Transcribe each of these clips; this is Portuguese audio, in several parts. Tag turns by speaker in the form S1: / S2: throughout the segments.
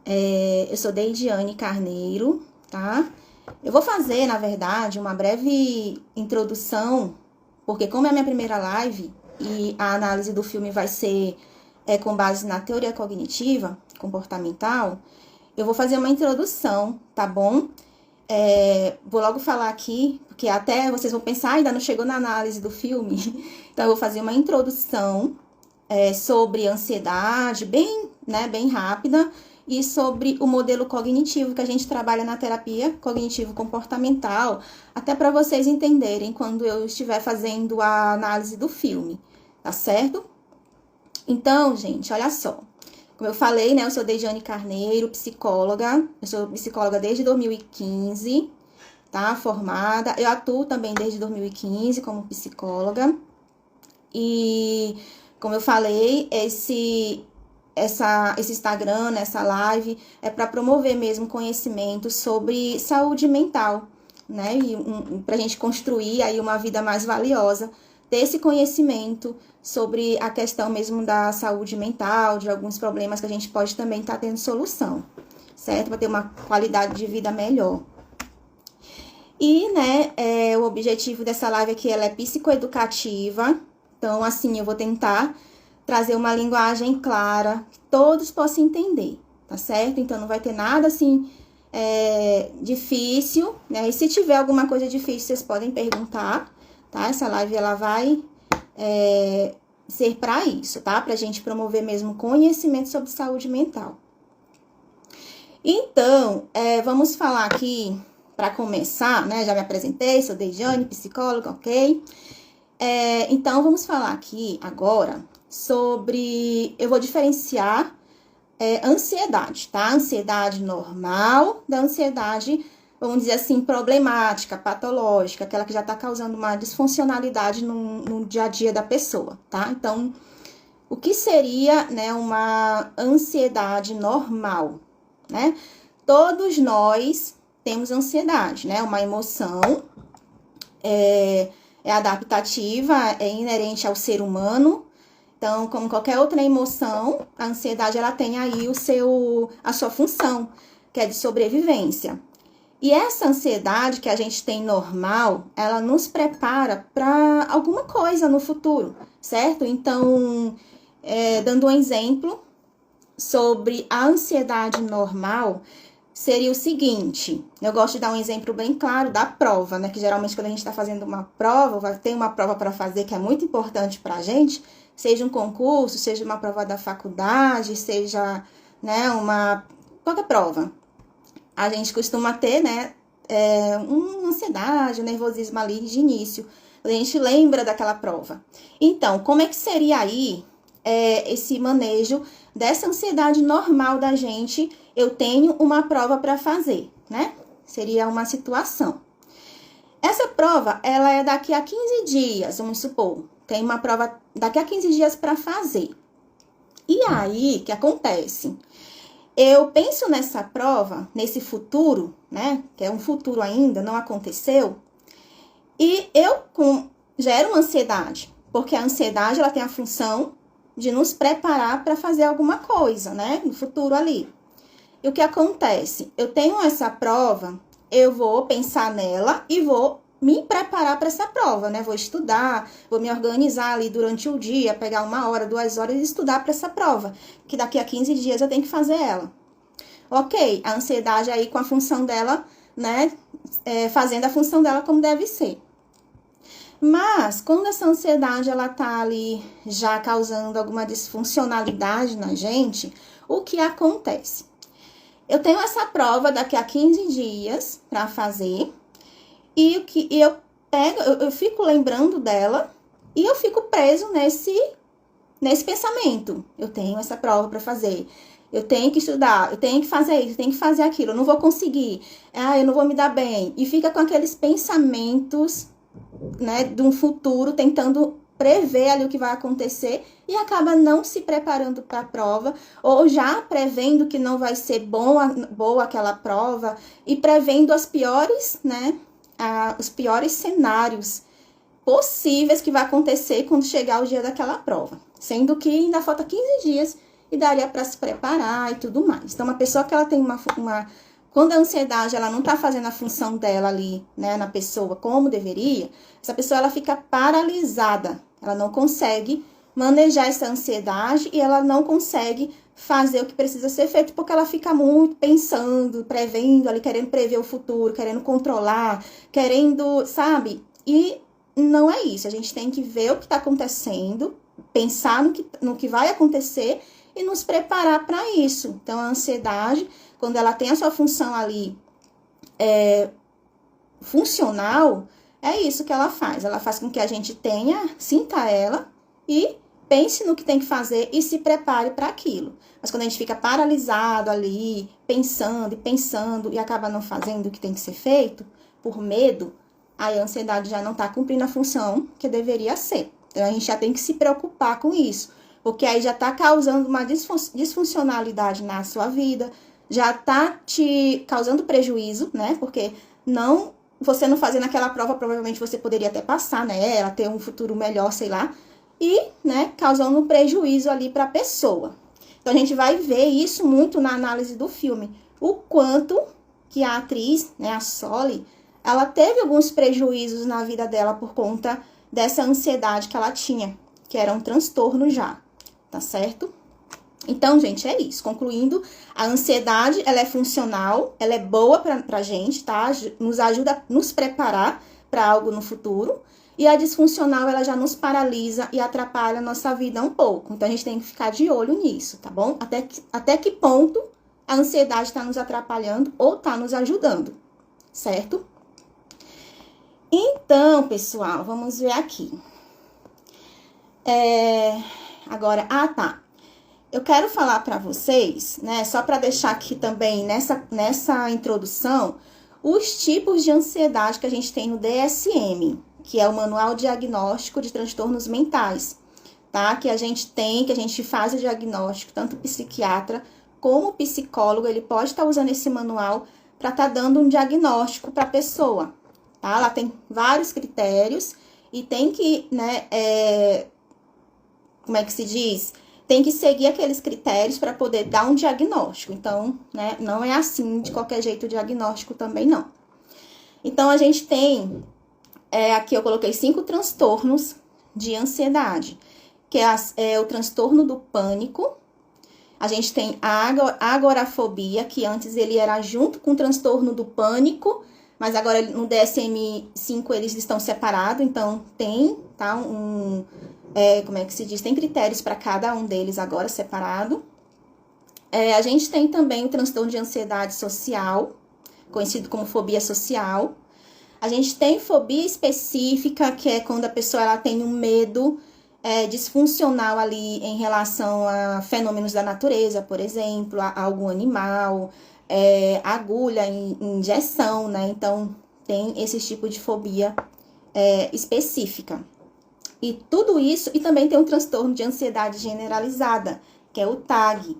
S1: Eu sou Deidiane Carneiro, tá? Eu vou fazer, na verdade, uma breve introdução, porque como é a minha primeira live e a análise do filme vai ser com base na teoria cognitiva, comportamental, eu vou fazer uma introdução, tá bom? Vou logo falar aqui, porque até vocês vão pensar, ainda não chegou na análise do filme, então eu vou fazer uma introdução sobre ansiedade, bem rápida, e sobre o modelo cognitivo que a gente trabalha na terapia cognitivo-comportamental, até para vocês entenderem quando eu estiver fazendo a análise do filme, tá certo? Então, gente, olha só. Como eu falei, né, eu sou Deidiane Carneiro, psicóloga. Eu sou psicóloga desde 2015, tá? Formada. Eu atuo também desde 2015 como psicóloga. E, como eu falei, esse Instagram, essa live, é para promover mesmo conhecimento sobre saúde mental, né? E para a gente construir aí uma vida mais valiosa, ter esse conhecimento sobre a questão mesmo da saúde mental, de alguns problemas que a gente pode também estar tendo solução, certo? Para ter uma qualidade de vida melhor. E, né, o objetivo dessa live aqui, ela é psicoeducativa, então, assim, eu vou tentar trazer uma linguagem clara, que todos possam entender, tá certo? Então, não vai ter nada, assim, difícil, né? E se tiver alguma coisa difícil, vocês podem perguntar, tá? Essa live, ela vai ser para isso, tá? Pra gente promover mesmo conhecimento sobre saúde mental. Então, vamos falar aqui, para começar, né? Já me apresentei, sou Deidiane, psicóloga, ok? Então, vamos falar aqui agora sobre... Eu vou diferenciar ansiedade, tá? Ansiedade normal da ansiedade, vamos dizer assim, problemática, patológica, aquela que já tá causando uma disfuncionalidade no dia a dia da pessoa, tá? Então, o que seria, né, uma ansiedade normal, né? Todos nós temos ansiedade, né? Uma emoção é adaptativa, é inerente ao ser humano. Então, como qualquer outra emoção, a ansiedade, ela tem aí a sua função, que é de sobrevivência. E essa ansiedade que a gente tem normal, ela nos prepara para alguma coisa no futuro, certo? Então, dando um exemplo sobre a ansiedade normal, seria o seguinte, eu gosto de dar um exemplo bem claro da prova, né? Que geralmente quando a gente está fazendo uma prova, tem uma prova para fazer que é muito importante para a gente, seja um concurso, seja uma prova da faculdade, seja, né, qualquer prova. A gente costuma ter, né, uma ansiedade, um nervosismo ali de início. A gente lembra daquela prova. Então, como é que seria aí esse manejo dessa ansiedade normal da gente? Eu tenho uma prova para fazer, né? Seria uma situação. Essa prova, ela é daqui a 15 dias, vamos supor. Tem uma prova daqui a 15 dias para fazer. E aí, o que acontece? Eu penso nessa prova, nesse futuro, né? Que é um futuro ainda, não aconteceu. E eu gero uma ansiedade. Porque a ansiedade, ela tem a função de nos preparar para fazer alguma coisa, né? No futuro ali. E o que acontece? Eu tenho essa prova, eu vou pensar nela e vou me preparar para essa prova, né? Vou estudar, vou me organizar ali durante o dia, pegar 1 hora, 2 horas e estudar para essa prova, que daqui a 15 dias eu tenho que fazer ela. Ok, a ansiedade aí com a função dela, né? Fazendo a função dela como deve ser. Mas, quando essa ansiedade, ela tá ali já causando alguma disfuncionalidade na gente, o que acontece? Eu tenho essa prova daqui a 15 dias para fazer e eu fico lembrando dela e eu fico preso nesse pensamento. Eu tenho essa prova para fazer, eu tenho que estudar, eu tenho que fazer isso, eu tenho que fazer aquilo, eu não vou conseguir, eu não vou me dar bem. E fica com aqueles pensamentos, né, de um futuro, tentando prever ali o que vai acontecer e acaba não se preparando para a prova ou já prevendo que não vai ser boa aquela prova e prevendo as piores, né, os piores cenários possíveis que vai acontecer quando chegar o dia daquela prova, sendo que ainda falta 15 dias e daria para se preparar e tudo mais. Então, uma pessoa que ela tem quando a ansiedade, ela não tá fazendo a função dela ali, né, na pessoa como deveria, essa pessoa, ela fica paralisada. Ela não consegue manejar essa ansiedade e ela não consegue fazer o que precisa ser feito, porque ela fica muito pensando, prevendo ali, querendo prever o futuro, querendo controlar, querendo, sabe? E não é isso. A gente tem que ver o que está acontecendo, pensar no que vai acontecer e nos preparar para isso. Então, a ansiedade, quando ela tem a sua função ali funcional, é isso que ela faz. Ela faz com que a gente sinta ela e pense no que tem que fazer e se prepare para aquilo. Mas quando a gente fica paralisado ali, pensando e acaba não fazendo o que tem que ser feito, por medo, aí a ansiedade já não está cumprindo a função que deveria ser. Então, a gente já tem que se preocupar com isso, porque aí já está causando uma disfuncionalidade na sua vida, já está te causando prejuízo, né? Porque você não fazendo aquela prova, provavelmente você poderia até passar, né? Ela ter um futuro melhor, sei lá, e, né, causando um prejuízo ali para a pessoa. Então, a gente vai ver isso muito na análise do filme, o quanto que a atriz, né, a Sully, ela teve alguns prejuízos na vida dela por conta dessa ansiedade que ela tinha, que era um transtorno já, tá certo? Então, gente, é isso. Concluindo, a ansiedade, ela é funcional, ela é boa pra gente, tá? Nos ajuda a nos preparar para algo no futuro. E a disfuncional, ela já nos paralisa e atrapalha a nossa vida um pouco. Então, a gente tem que ficar de olho nisso, tá bom? Até que ponto a ansiedade está nos atrapalhando ou está nos ajudando, certo? Então, pessoal, vamos ver aqui. Agora, tá. Eu quero falar para vocês, né, só para deixar aqui também nessa introdução, os tipos de ansiedade que a gente tem no DSM, que é o Manual Diagnóstico de Transtornos Mentais, tá? Que a gente faz o diagnóstico, tanto o psiquiatra como o psicólogo, ele pode estar usando esse manual para estar dando um diagnóstico para a pessoa, tá? Ela tem vários critérios e tem que, né, como é que se diz? Tem que seguir aqueles critérios para poder dar um diagnóstico. Então, né, não é assim de qualquer jeito o diagnóstico também não. Então, a gente tem, aqui eu coloquei 5 transtornos de ansiedade, que é o transtorno do pânico. A gente tem a agorafobia, que antes ele era junto com o transtorno do pânico, mas agora no DSM-5 eles estão separados, então tem, tá, como é que se diz? Tem critérios para cada um deles agora separado. A gente tem também o transtorno de ansiedade social, conhecido como fobia social. A gente tem fobia específica, que é quando a pessoa ela tem um medo disfuncional ali em relação a fenômenos da natureza, por exemplo, a algum animal, agulha, injeção, né? Então, tem esse tipo de fobia específica. E tudo isso, e também tem um transtorno de ansiedade generalizada, que é o TAG,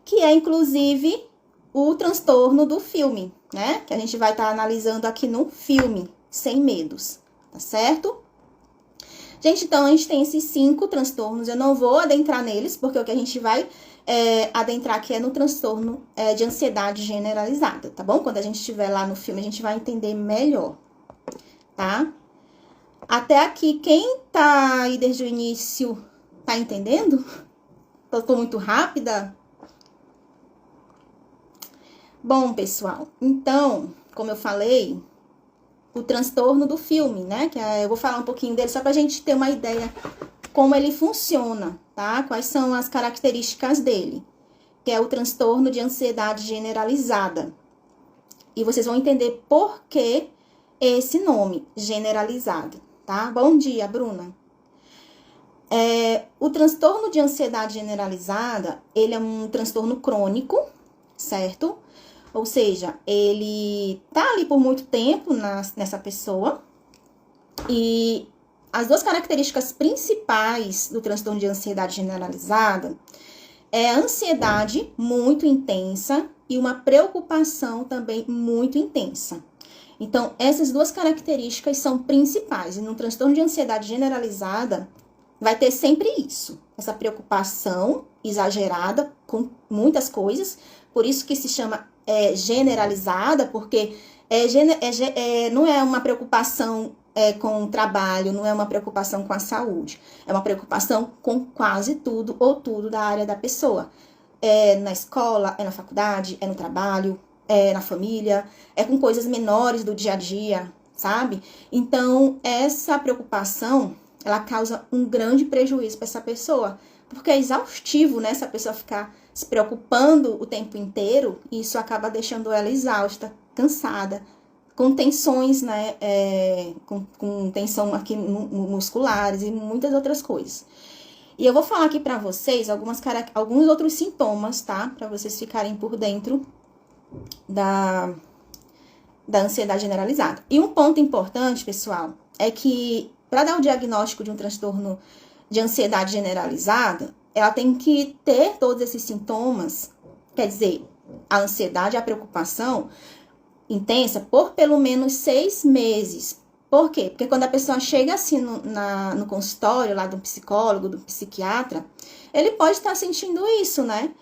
S1: que é, inclusive, o transtorno do filme, né? Que a gente vai estar analisando aqui no filme, Sem Medos, tá certo? Gente, então, a gente tem esses 5 transtornos, eu não vou adentrar neles, porque o que a gente vai adentrar aqui é no transtorno de ansiedade generalizada, tá bom? Quando a gente estiver lá no filme, a gente vai entender melhor, tá? Até aqui, quem tá aí desde o início, tá entendendo? Tô muito rápida? Bom, pessoal, então, como eu falei, o transtorno do filme, né? Que eu vou falar um pouquinho dele só pra gente ter uma ideia como ele funciona, tá? Quais são as características dele, que é o transtorno de ansiedade generalizada. E vocês vão entender por que esse nome, generalizado. Tá? Bom dia, Bruna. O transtorno de ansiedade generalizada, ele é um transtorno crônico, certo? Ou seja, ele tá ali por muito tempo nessa pessoa. E as 2 características principais do transtorno de ansiedade generalizada é a ansiedade muito intensa e uma preocupação também muito intensa. Então, essas 2 características são principais. E no transtorno de ansiedade generalizada, vai ter sempre isso, essa preocupação exagerada com muitas coisas, por isso que se chama generalizada, porque não é uma preocupação com o trabalho, não é uma preocupação com a saúde, é uma preocupação com quase tudo ou tudo da área da pessoa. É na escola, é na faculdade, é no trabalho, é na família, é com coisas menores do dia a dia, sabe? Então, essa preocupação, ela causa um grande prejuízo para essa pessoa, porque é exaustivo, né? Essa pessoa ficar se preocupando o tempo inteiro, e isso acaba deixando ela exausta, cansada, com tensões, né? Com tensão aqui musculares e muitas outras coisas. E eu vou falar aqui para vocês alguns outros sintomas, tá? Para vocês ficarem por dentro da ansiedade generalizada. E um ponto importante, pessoal, é que para dar o diagnóstico de um transtorno de ansiedade generalizada, ela tem que ter todos esses sintomas, quer dizer, a ansiedade, a preocupação intensa por pelo menos 6 meses. Por quê? Porque quando a pessoa chega assim no consultório lá do psicólogo, do psiquiatra, ele pode estar sentindo isso, né?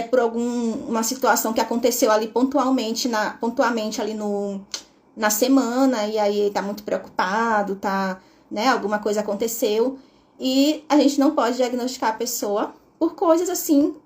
S1: Por uma situação que aconteceu ali pontualmente ali na semana, e aí ele tá muito preocupado, né? Alguma coisa aconteceu, e a gente não pode diagnosticar a pessoa por coisas assim,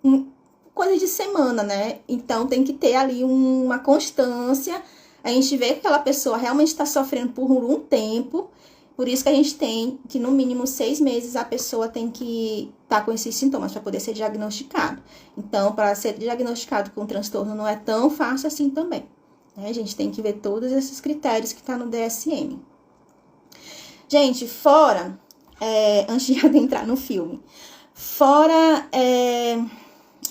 S1: coisas de semana, né? Então tem que ter ali uma constância. A gente vê que aquela pessoa realmente está sofrendo por um tempo, por isso que a gente tem que, no mínimo, 6 meses, a pessoa tem que estar com esses sintomas para poder ser diagnosticado. Então, para ser diagnosticado com transtorno não é tão fácil assim também, né? A gente tem que ver todos esses critérios que está no DSM. Gente, antes de adentrar no filme, fora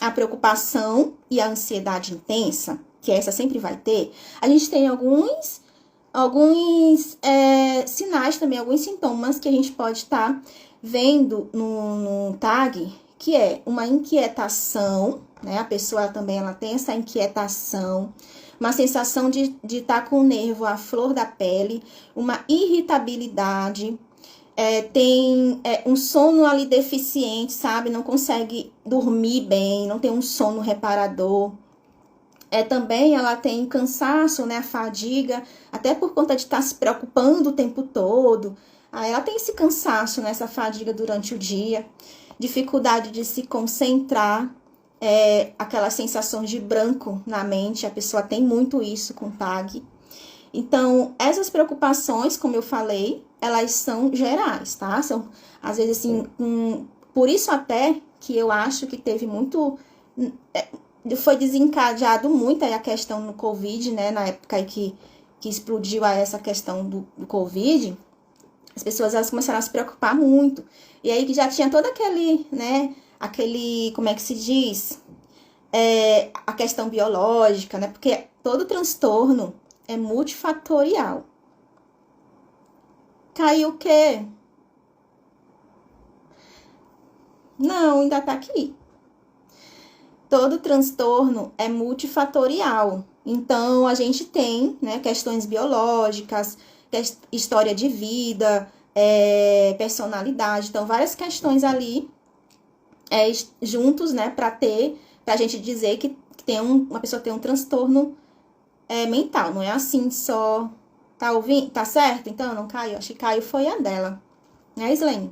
S1: a preocupação e a ansiedade intensa, que essa sempre vai ter, a gente tem alguns sinais também, alguns sintomas que a gente pode estar vendo no TAG, que é uma inquietação, né? A pessoa também ela tem essa inquietação, uma sensação de estar com o nervo à flor da pele, uma irritabilidade, tem um sono ali deficiente, sabe? Não consegue dormir bem, não tem um sono reparador. Também ela tem cansaço, né, a fadiga, até por conta de estar se preocupando o tempo todo. Ela tem esse cansaço, né, essa fadiga durante o dia, dificuldade de se concentrar, aquelas sensações de branco na mente, a pessoa tem muito isso com TAG. Então, essas preocupações, como eu falei, elas são gerais, tá? São, às vezes, assim, por isso até que eu acho que teve muito... foi desencadeado muito aí a questão no Covid, né? Na época aí que explodiu essa questão do Covid, as pessoas elas começaram a se preocupar muito. E aí que já tinha todo aquele, né? Como é que se diz? A questão biológica, né? Porque todo transtorno é multifatorial. Caiu o quê? Não, ainda tá aqui. Todo transtorno é multifatorial. Então, a gente tem, né, questões biológicas, história de vida, personalidade. Então, várias questões ali juntos, né, para a gente dizer que uma pessoa tem um transtorno mental. Não é assim só. Tá ouvindo? Tá certo? Então, não caiu? Acho que caiu foi a dela. Né, Slane?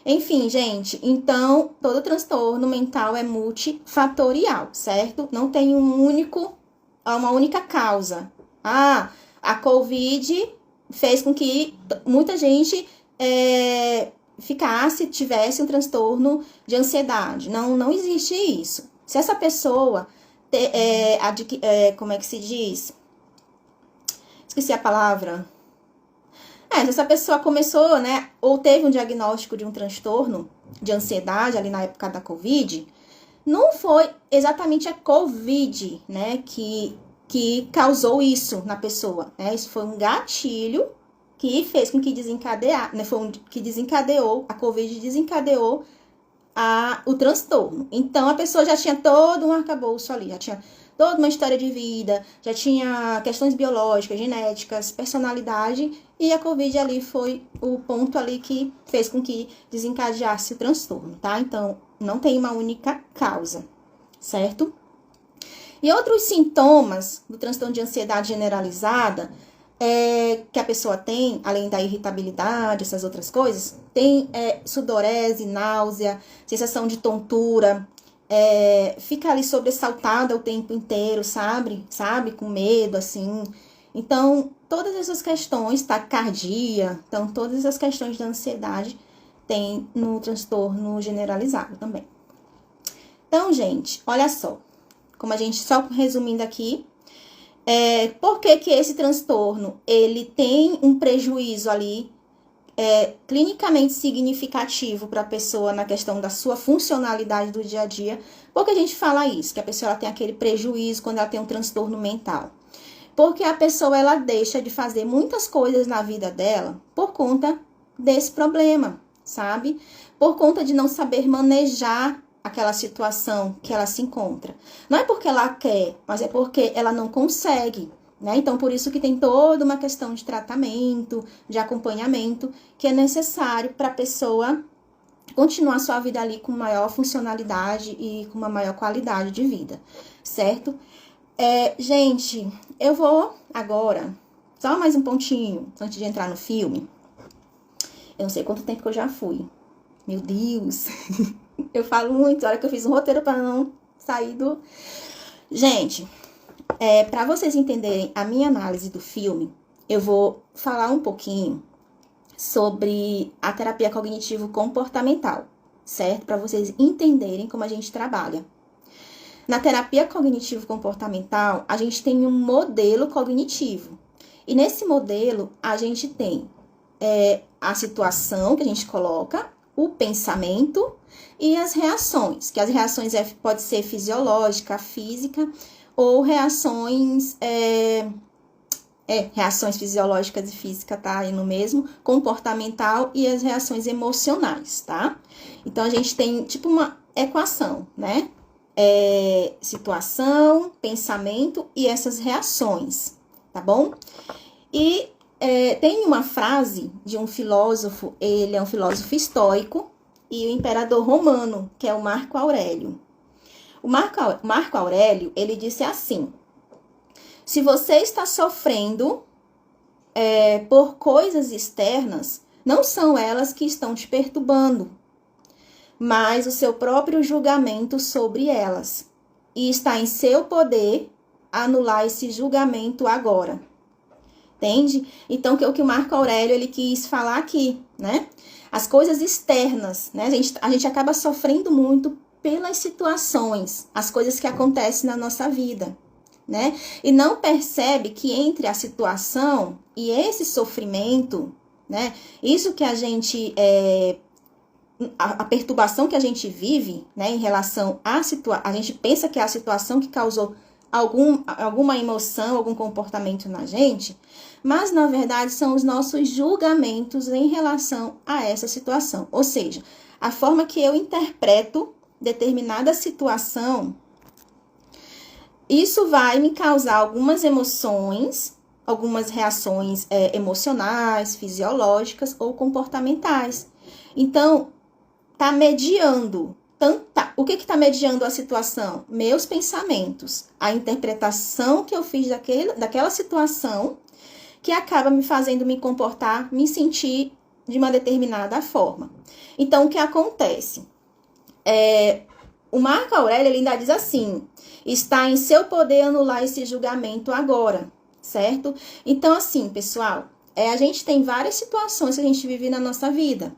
S1: Enfim, gente, então, todo transtorno mental é multifatorial, certo? Não tem uma única causa. A Covid fez com que muita gente tivesse um transtorno de ansiedade. Não existe isso. Se essa pessoa, como é que se diz? Esqueci a palavra. Se essa pessoa começou, né, ou teve um diagnóstico de um transtorno de ansiedade ali na época da Covid, não foi exatamente a Covid, né, que causou isso na pessoa, né? Isso foi um gatilho que fez com que a Covid desencadeou o transtorno. Então, a pessoa já tinha todo um arcabouço ali, já tinha toda uma história de vida, já tinha questões biológicas, genéticas, personalidade, e a Covid ali foi o ponto ali que fez com que desencadeasse o transtorno, tá? Então, não tem uma única causa, certo? E outros sintomas do transtorno de ansiedade generalizada que a pessoa tem, além da irritabilidade, essas outras coisas, tem sudorese, náusea, sensação de tontura, fica ali sobressaltada o tempo inteiro, sabe? Com medo, assim. Então, todas essas questões, taquicardia, então, todas essas questões da ansiedade tem no transtorno generalizado também. Então, gente, olha só. Como a gente, só resumindo aqui, por que esse transtorno, ele tem um prejuízo ali, clinicamente significativo para a pessoa na questão da sua funcionalidade do dia a dia? Por que a gente fala isso? Que a pessoa ela tem aquele prejuízo quando ela tem um transtorno mental. Porque a pessoa, ela deixa de fazer muitas coisas na vida dela por conta desse problema, sabe? Por conta de não saber manejar aquela situação que ela se encontra. Não é porque ela quer, mas é porque ela não consegue, né? Então, por isso que tem toda uma questão de tratamento, de acompanhamento, que é necessário para a pessoa continuar sua vida ali com maior funcionalidade e com uma maior qualidade de vida, certo? Gente, eu vou agora, só mais um pontinho, antes de entrar no filme. Eu não sei quanto tempo que eu já fui. Meu Deus! Eu falo muito, olha que eu fiz um roteiro para não sair do... Gente, para vocês entenderem a minha análise do filme, eu vou falar um pouquinho sobre a terapia cognitivo-comportamental, certo? Para vocês entenderem como a gente trabalha. Na terapia cognitivo-comportamental, a gente tem um modelo cognitivo. E nesse modelo, a gente tem a situação que a gente coloca, o pensamento e as reações, que as reações pode ser fisiológica, física, ou reações reações fisiológicas e físicas, tá aí no mesmo, comportamental e as reações emocionais, tá? Então, a gente tem tipo uma equação, né? Situação, pensamento e essas reações, tá bom? E tem uma frase de um filósofo, ele é um filósofo estoico, e o imperador romano, que é o Marco Aurélio. O Marco Aurélio, ele disse assim: se você está sofrendo por coisas externas, não são elas que estão te perturbando, mas o seu próprio julgamento sobre elas. E está em seu poder anular esse julgamento agora. Entende? Então, o que o Marco Aurélio ele quis falar aqui, né? As coisas externas, né? A gente acaba sofrendo muito pelas situações, as coisas que acontecem na nossa vida, né? E não percebe que entre a situação e esse sofrimento, né? Isso que a gente... a perturbação que a gente vive, né? Em relação à situação... A gente pensa que é a situação que causou alguma emoção, algum comportamento na gente, mas na verdade são os nossos julgamentos em relação a essa situação. Ou seja, a forma que eu interpreto determinada situação, isso vai me causar algumas emoções, algumas reações emocionais, fisiológicas ou comportamentais. Então, tá mediando. O que está mediando a situação? Meus pensamentos, a interpretação que eu fiz daquela situação, que acaba me fazendo me comportar, me sentir de uma determinada forma. Então, o que acontece? O Marco Aurélio ele ainda diz assim: está em seu poder anular esse julgamento agora, certo? Então, assim, pessoal, a gente tem várias situações que a gente vive na nossa vida.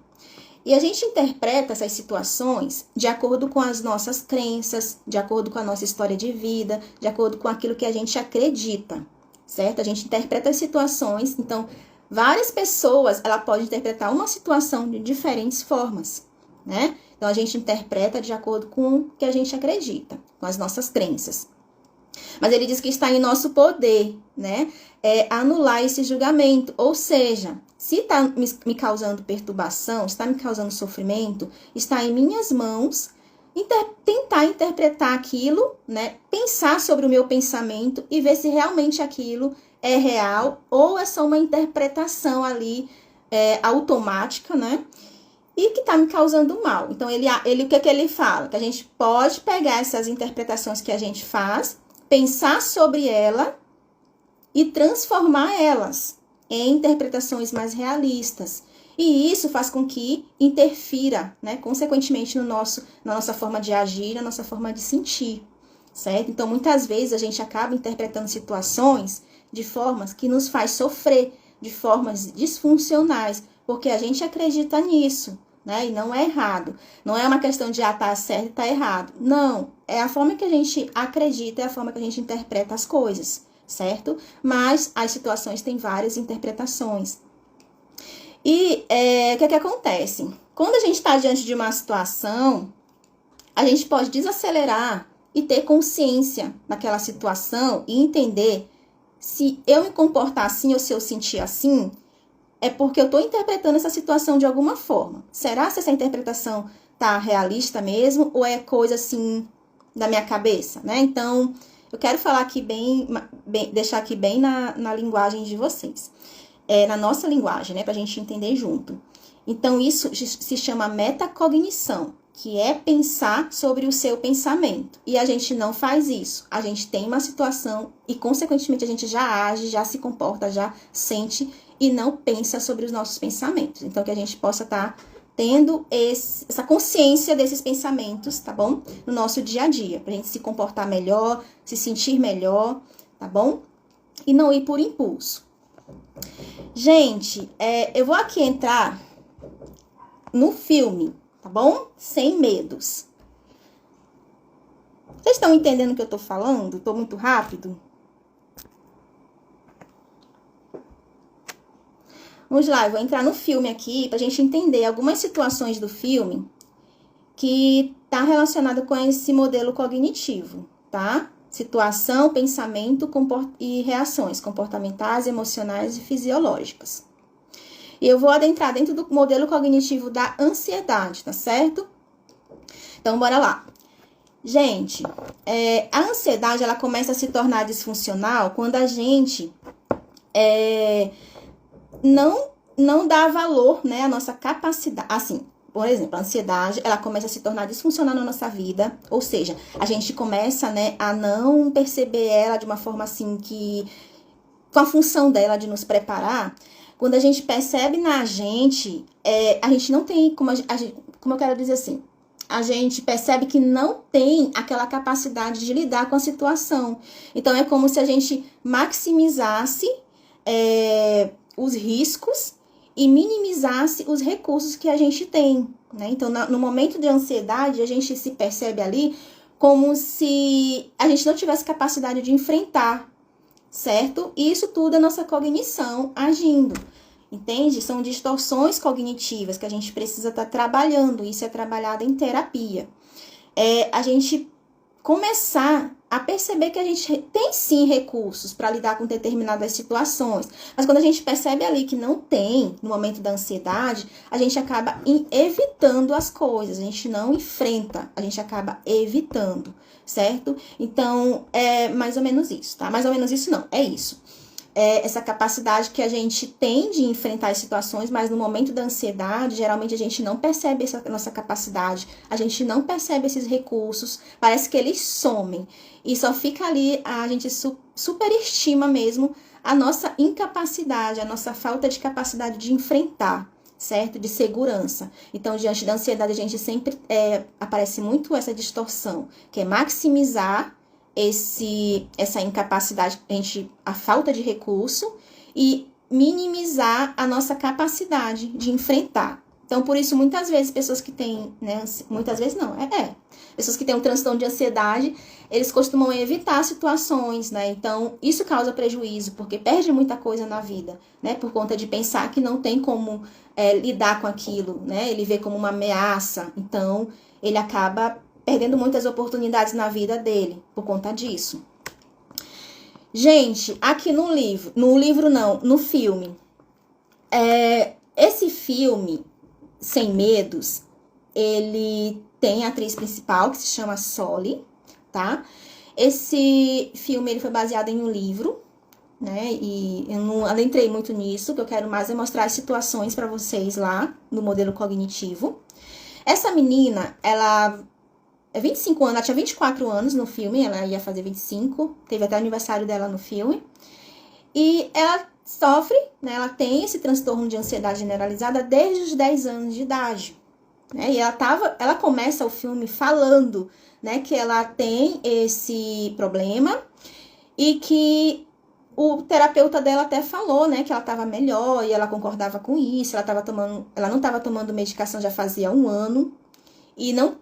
S1: E a gente interpreta essas situações de acordo com as nossas crenças, de acordo com a nossa história de vida, de acordo com aquilo que a gente acredita, certo? A gente interpreta as situações, então, várias pessoas, ela pode interpretar uma situação de diferentes formas, né? Então, a gente interpreta de acordo com o que a gente acredita, com as nossas crenças. Mas ele diz que está em nosso poder, né? Anular esse julgamento, ou seja, Se está me causando perturbação, está me causando sofrimento, está em minhas mãos tentar interpretar aquilo, né? Pensar sobre o meu pensamento e ver se realmente aquilo é real ou é só uma interpretação ali automática, né? E que está me causando mal. Então, o que ele fala? Que a gente pode pegar essas interpretações que a gente faz, pensar sobre ela e transformar elas em interpretações mais realistas. E isso faz com que interfira, né, consequentemente na nossa forma de agir, na nossa forma de sentir, certo? Então, muitas vezes a gente acaba interpretando situações de formas que nos faz sofrer, de formas disfuncionais, porque a gente acredita nisso, né? E não é errado. Não é uma questão de tá certo e tá errado. Não, é a forma que a gente acredita, é a forma que a gente interpreta as coisas, certo? Mas as situações têm várias interpretações. E o que acontece? Quando a gente está diante de uma situação, a gente pode desacelerar e ter consciência daquela situação e entender se eu me comportar assim ou se eu sentir assim, é porque eu estou interpretando essa situação de alguma forma. Será que essa interpretação tá realista mesmo ou é coisa assim da minha cabeça, né? Então, eu quero falar aqui deixar aqui bem na linguagem de vocês. Na nossa linguagem, né, pra gente entender junto. Então, isso se chama metacognição, que é pensar sobre o seu pensamento. E a gente não faz isso. A gente tem uma situação e, consequentemente, a gente já age, já se comporta, já sente e não pensa sobre os nossos pensamentos. Então, que a gente possa estar tendo essa consciência desses pensamentos, tá bom? No nosso dia a dia, pra gente se comportar melhor, se sentir melhor, tá bom? E não ir por impulso. Gente, eu vou aqui entrar no filme, tá bom? Sem medos. Vocês estão entendendo o que eu tô falando? Tô muito rápido? Vamos lá, eu vou entrar no filme aqui pra gente entender algumas situações do filme que tá relacionado com esse modelo cognitivo, tá? Situação, pensamento e reações comportamentais, emocionais e fisiológicas. E eu vou adentrar dentro do modelo cognitivo da ansiedade, tá certo? Então, bora lá. Gente, a ansiedade, ela começa a se tornar disfuncional quando a gente não dá valor, né, à nossa capacidade. Assim, por exemplo, a ansiedade, ela começa a se tornar disfuncional na nossa vida, ou seja, a gente começa, né, a não perceber ela de uma forma assim com a função dela de nos preparar. Quando a gente percebe na gente, a gente não tem, como eu quero dizer assim, a gente percebe que não tem aquela capacidade de lidar com a situação. Então, é como se a gente maximizasse os riscos e minimizasse os recursos que a gente tem, né? Então, no momento de ansiedade, a gente se percebe ali como se a gente não tivesse capacidade de enfrentar, certo? E isso tudo é nossa cognição agindo, entende? São distorções cognitivas que a gente precisa estar trabalhando, isso é trabalhado em terapia. A gente começar a perceber que a gente tem sim recursos para lidar com determinadas situações, mas quando a gente percebe ali que não tem, no momento da ansiedade, a gente acaba evitando as coisas, a gente não enfrenta, a gente acaba evitando, certo? Então, é mais ou menos isso, tá? Mais ou menos isso não, é isso. Essa capacidade que a gente tem de enfrentar as situações, mas no momento da ansiedade, geralmente a gente não percebe essa nossa capacidade, a gente não percebe esses recursos, parece que eles somem. E só fica ali, a gente superestima mesmo a nossa incapacidade, a nossa falta de capacidade de enfrentar, certo? De segurança. Então, diante da ansiedade, a gente sempre aparece muito essa distorção, que é maximizar essa incapacidade, a falta de recurso e minimizar a nossa capacidade de enfrentar. Então, por isso, muitas vezes, pessoas que têm, né, muitas vezes não, pessoas que têm um transtorno de ansiedade, eles costumam evitar situações, né, então, isso causa prejuízo, porque perde muita coisa na vida, né, por conta de pensar que não tem como lidar com aquilo, né, ele vê como uma ameaça, então, ele acaba perdendo muitas oportunidades na vida dele, por conta disso. Gente, aqui no filme, Esse filme, Sem Medos, ele tem a atriz principal, que se chama Soli, tá? Esse filme ele foi baseado em um livro, né? E eu não adentrei muito nisso, o que eu quero mais é mostrar as situações para vocês lá no modelo cognitivo. Essa menina, ela é 25 anos, ela tinha 24 anos no filme, ela ia fazer 25, teve até o aniversário dela no filme. E ela sofre, né? Ela tem esse transtorno de ansiedade generalizada desde os 10 anos de idade. Né? E ela começa o filme falando, né, que ela tem esse problema e que o terapeuta dela até falou, né, que ela estava melhor e ela concordava com isso. Ela não estava tomando medicação já fazia 1 ano e não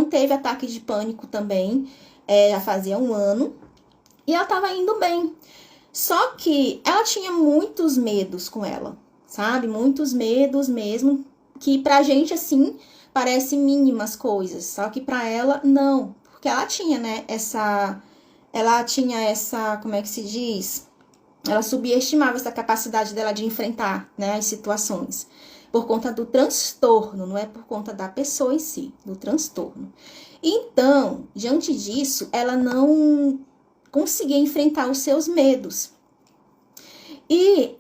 S1: teve ataque de pânico também, já fazia 1 ano e ela estava indo bem. Só que ela tinha muitos medos com ela, sabe? Muitos medos mesmo, que pra gente, assim, parece mínimas coisas. Só que pra ela, não. Porque ela tinha, né, como é que se diz? Ela subestimava essa capacidade dela de enfrentar, né, as situações. Por conta do transtorno, não é por conta da pessoa em si, do transtorno. Então, diante disso, ela não conseguia enfrentar os seus medos. E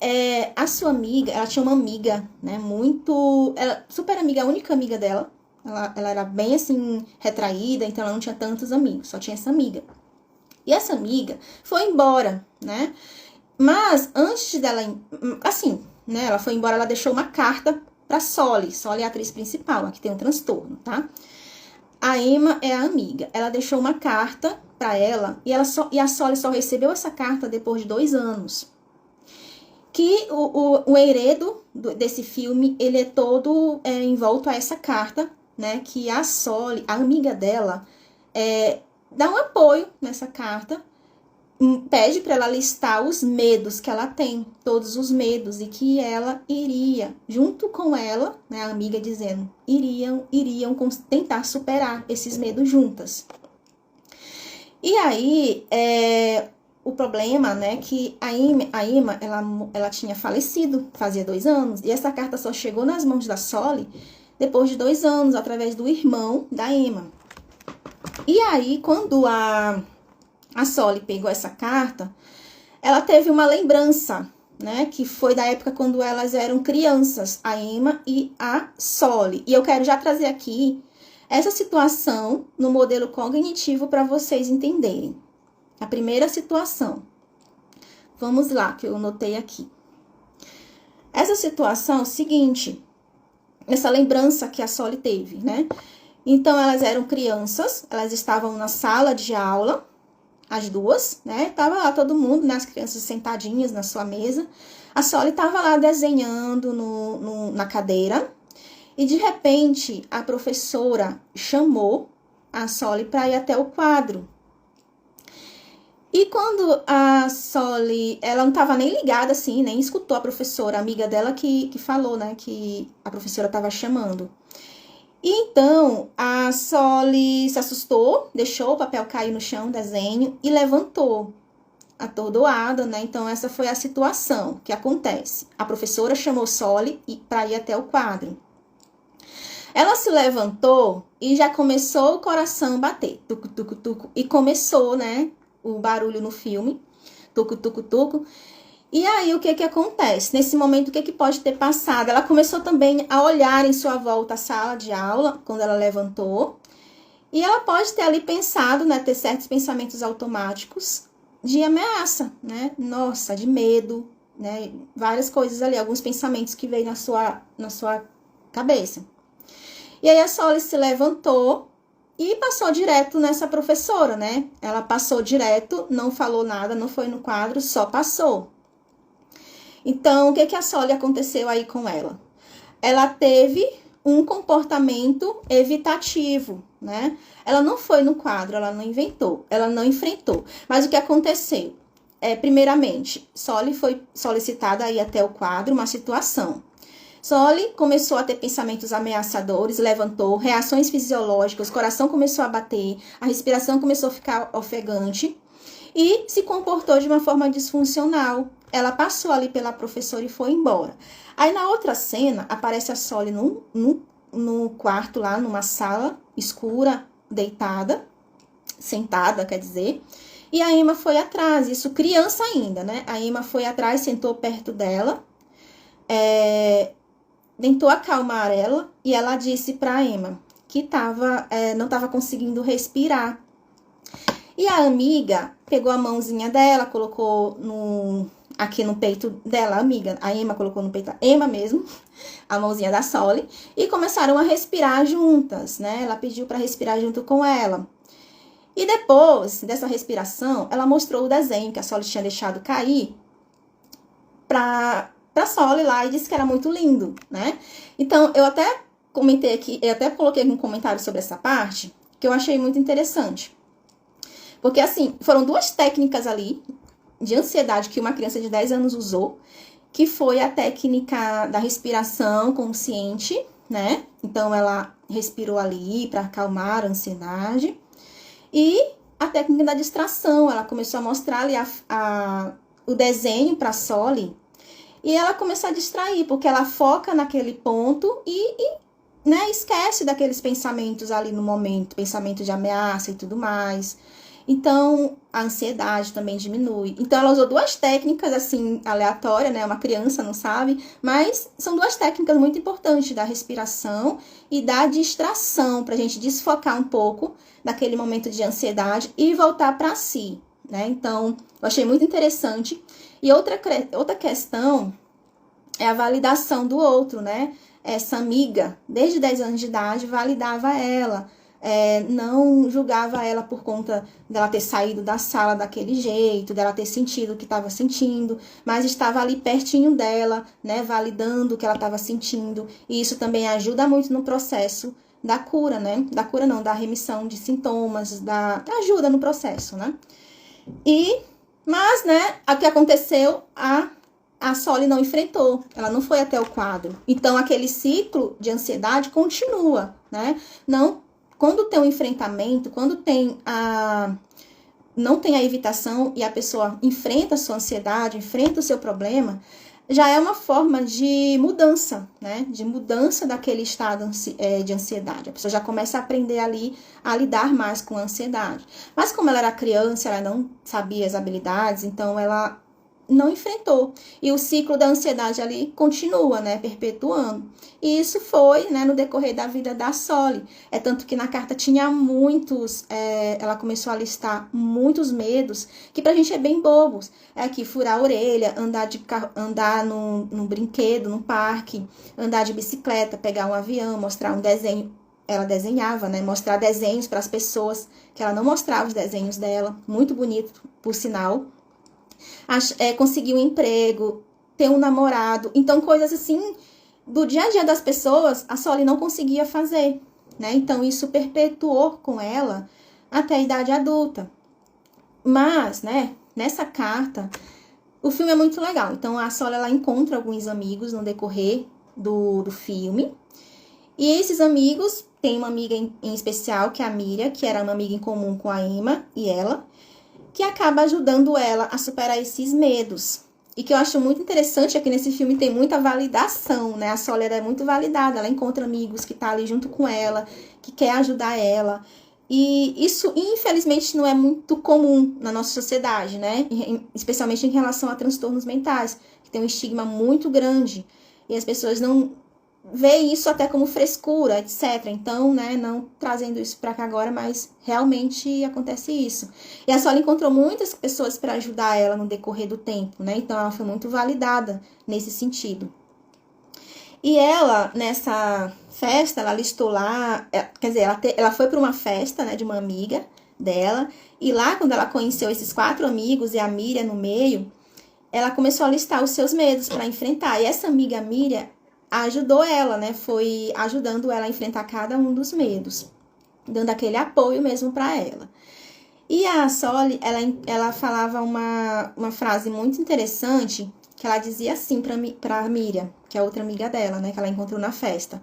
S1: a sua amiga, ela tinha uma amiga, né, super amiga, a única amiga dela. Ela era bem, assim, retraída, então ela não tinha tantos amigos, só tinha essa amiga. E essa amiga foi embora, né, mas antes dela, assim, né, ela foi embora, ela deixou uma carta pra Soli. Soli é a atriz principal, a que tem um transtorno, tá? A Emma é a amiga. Ela deixou uma carta pra ela e a Soli só recebeu essa carta depois de 2 anos. Que o enredo desse filme, ele é todo envolto a essa carta, né? Que a Soli, a amiga dela, dá um apoio nessa carta, pede para ela listar os medos que ela tem, todos os medos, e que ela iria, junto com ela, né, a amiga dizendo, iriam tentar superar esses medos juntas. E aí, o problema, né, que a Emma, ela tinha falecido, fazia 2 anos, e essa carta só chegou nas mãos da Soli depois de 2 anos, através do irmão da Emma. E aí, quando a Soli pegou essa carta, ela teve uma lembrança, né, que foi da época quando elas eram crianças, a Emma e a Soli. E eu quero já trazer aqui essa situação no modelo cognitivo para vocês entenderem. A primeira situação. Vamos lá, que eu notei aqui. Essa situação é o seguinte, essa lembrança que a Soli teve, né? Então, elas eram crianças, elas estavam na sala de aula, as duas, né? Tava lá todo mundo, né? As crianças sentadinhas na sua mesa. A Soli tava lá desenhando na cadeira. E, de repente, a professora chamou a Soli para ir até o quadro. E quando a Soli, ela não estava nem ligada, assim, nem escutou a professora, a amiga dela que falou, né? Que a professora estava chamando. E então, a Soli se assustou, deixou o papel cair no chão, desenho, e levantou, atordoada, né? Então, essa foi a situação que acontece. A professora chamou Soli para ir até o quadro. Ela se levantou e já começou o coração a bater, tucu, tucu, tucu, e começou, né, o barulho no filme, tucu, tucu, tucu. E aí, o que acontece? Nesse momento, o que pode ter passado? Ela começou também a olhar em sua volta a sala de aula, quando ela levantou. E ela pode ter ali pensado, né, ter certos pensamentos automáticos de ameaça, né? Nossa, de medo, né? Várias coisas ali, alguns pensamentos que veio na sua cabeça. E aí, a Soli se levantou e passou direto nessa professora, né? Ela passou direto, não falou nada, não foi no quadro, só passou. Então, o que a Soli aconteceu aí com ela? Ela teve um comportamento evitativo, né? Ela não foi no quadro, ela não inventou, ela não enfrentou. Mas o que aconteceu? Primeiramente, Soli foi solicitada a ir até o quadro, uma situação. Soli começou a ter pensamentos ameaçadores, levantou, reações fisiológicas, o coração começou a bater, a respiração começou a ficar ofegante e se comportou de uma forma disfuncional. ela passou ali pela professora e foi embora. Aí na outra cena, aparece a Soli no quarto lá, numa sala escura, deitada, sentada, quer dizer. E a Emma foi atrás, isso criança ainda, né? A Emma foi atrás, sentou perto dela, tentou acalmar ela e ela disse pra Emma que não estava conseguindo respirar. E a amiga pegou a mãozinha dela, colocou aqui no peito dela, a Emma colocou no peito, a Emma mesmo, a mãozinha da Soli, e começaram a respirar juntas, né? Ela pediu para respirar junto com ela. E depois dessa respiração, ela mostrou o desenho que a Soli tinha deixado cair pra Soli lá e disse que era muito lindo, né? Então, eu até comentei aqui, eu até coloquei aqui um comentário sobre essa parte, que eu achei muito interessante. Porque, assim, foram duas técnicas ali de ansiedade que uma criança de 10 anos usou, que foi a técnica da respiração consciente, né? Então, ela respirou ali para acalmar a ansiedade. E a técnica da distração, ela começou a mostrar ali o desenho para a Soli, e ela começou a distrair, porque ela foca naquele ponto né, esquece daqueles pensamentos ali no momento, pensamento de ameaça e tudo mais. Então, a ansiedade também diminui. Então, ela usou duas técnicas, assim, aleatórias, né? Uma criança não sabe, mas são duas técnicas muito importantes, da respiração e da distração, pra gente desfocar um pouco daquele momento de ansiedade e voltar para si, né? Então, eu achei muito interessante. E outra questão é a validação do outro, né? Essa amiga, desde 10 anos de idade, validava ela, não julgava ela por conta dela ter saído da sala daquele jeito, dela ter sentido o que estava sentindo, mas estava ali pertinho dela, né? Validando o que ela estava sentindo. E isso também ajuda muito no processo da cura, né? Da cura não, da remissão de sintomas, ajuda no processo, né? Mas, né, o que aconteceu, a Soli não enfrentou, ela não foi até o quadro. Então, aquele ciclo de ansiedade continua, né? Quando tem um enfrentamento, quando não tem a evitação e a pessoa enfrenta a sua ansiedade, enfrenta o seu problema, já é uma forma de mudança, né? De mudança daquele estado de ansiedade. A pessoa já começa a aprender ali a lidar mais com a ansiedade. Mas como ela era criança, ela não sabia as habilidades, então ela não enfrentou. E o ciclo da ansiedade ali continua, né? Perpetuando. E isso foi, né, no decorrer da vida da Soli. Tanto que na carta tinha muitos, ela começou a listar muitos medos, que pra gente é bem bobos. Que furar a orelha, andar num brinquedo, num parque, andar de bicicleta, pegar um avião, mostrar um desenho. Ela desenhava, né? Mostrar desenhos para as pessoas, que ela não mostrava os desenhos dela. Muito bonito, por sinal. Conseguir um emprego, ter um namorado. Então, coisas assim, do dia a dia das pessoas, a Soli não conseguia fazer, né? Então, isso perpetuou com ela até a idade adulta. Mas, né, nessa carta, o filme é muito legal. Então, a Soli, ela encontra alguns amigos no decorrer do filme. E esses amigos, tem uma amiga em especial, que é a Miriam, que era uma amiga em comum com a Emma e ela, que acaba ajudando ela a superar esses medos. E que eu acho muito interessante é que nesse filme tem muita validação, né? A Soli é muito validada, ela encontra amigos que tá ali junto com ela, que quer ajudar ela. E isso, infelizmente, não é muito comum na nossa sociedade, né? Especialmente em relação a transtornos mentais, que tem um estigma muito grande. E as pessoas não vê isso até como frescura, etc. Então, né, não trazendo isso para cá agora, mas realmente acontece isso. E a Soli encontrou muitas pessoas para ajudar ela no decorrer do tempo, né? Então, ela foi muito validada nesse sentido. E ela, nessa festa, ela listou lá, quer dizer, ela foi para uma festa, né, de uma amiga dela, e lá, quando ela conheceu esses 4 amigos e a Miriam no meio, ela começou a listar os seus medos para enfrentar. E essa amiga Miriam ajudou ela, né? Foi ajudando ela a enfrentar cada um dos medos, dando aquele apoio mesmo para ela. E a Soli, ela falava uma frase muito interessante, que ela dizia assim para Miriam, que é outra amiga dela, né? Que ela encontrou na festa.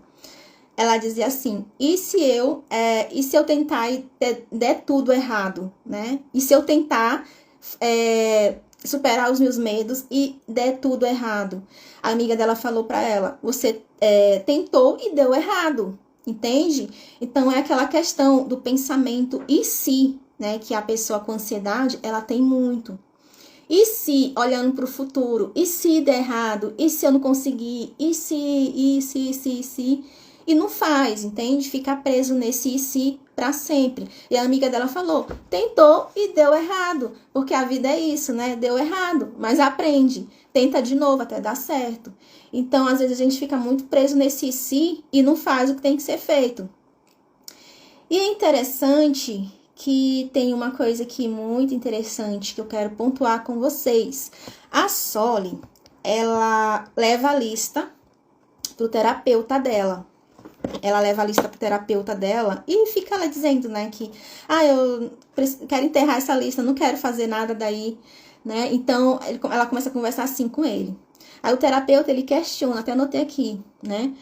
S1: Ela dizia assim: e se eu tentar e der tudo errado, né? E se eu tentar superar os meus medos e der tudo errado. A amiga dela falou pra ela, você tentou e deu errado, entende? Então, é aquela questão do pensamento e se, né, que a pessoa com ansiedade, ela tem muito. E se, olhando para o futuro, e se der errado, e se eu não conseguir, e se, e não faz, entende? Fica preso nesse e se para sempre. E a amiga dela falou, tentou e deu errado, porque a vida é isso, né? Deu errado, mas aprende, tenta de novo até dar certo. Então, às vezes a gente fica muito preso nesse se e não faz o que tem que ser feito. E é interessante que tem uma coisa aqui muito interessante que eu quero pontuar com vocês. A Soli, ela leva a lista pro terapeuta dela. Ela leva a lista pro terapeuta dela e fica lá dizendo, né, que eu quero enterrar essa lista, não quero fazer nada daí, né? Então, ela começa a conversar assim com ele. Aí o terapeuta, ele questiona, até anotei aqui, né?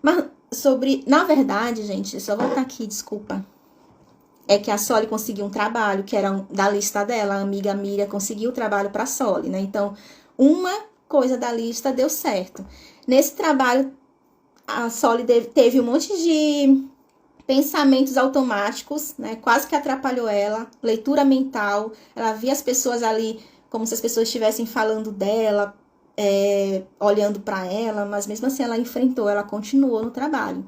S1: Mas na verdade, gente, deixa eu só voltar aqui, desculpa. É que a Soli conseguiu um trabalho, que era da lista dela, a amiga Miriam conseguiu o trabalho para a Soli, né? Então, uma coisa da lista deu certo. Nesse trabalho, a Soli teve um monte de pensamentos automáticos, né? Quase que atrapalhou ela, leitura mental, ela via as pessoas ali como se as pessoas estivessem falando dela, olhando para ela, mas mesmo assim ela enfrentou, ela continuou no trabalho.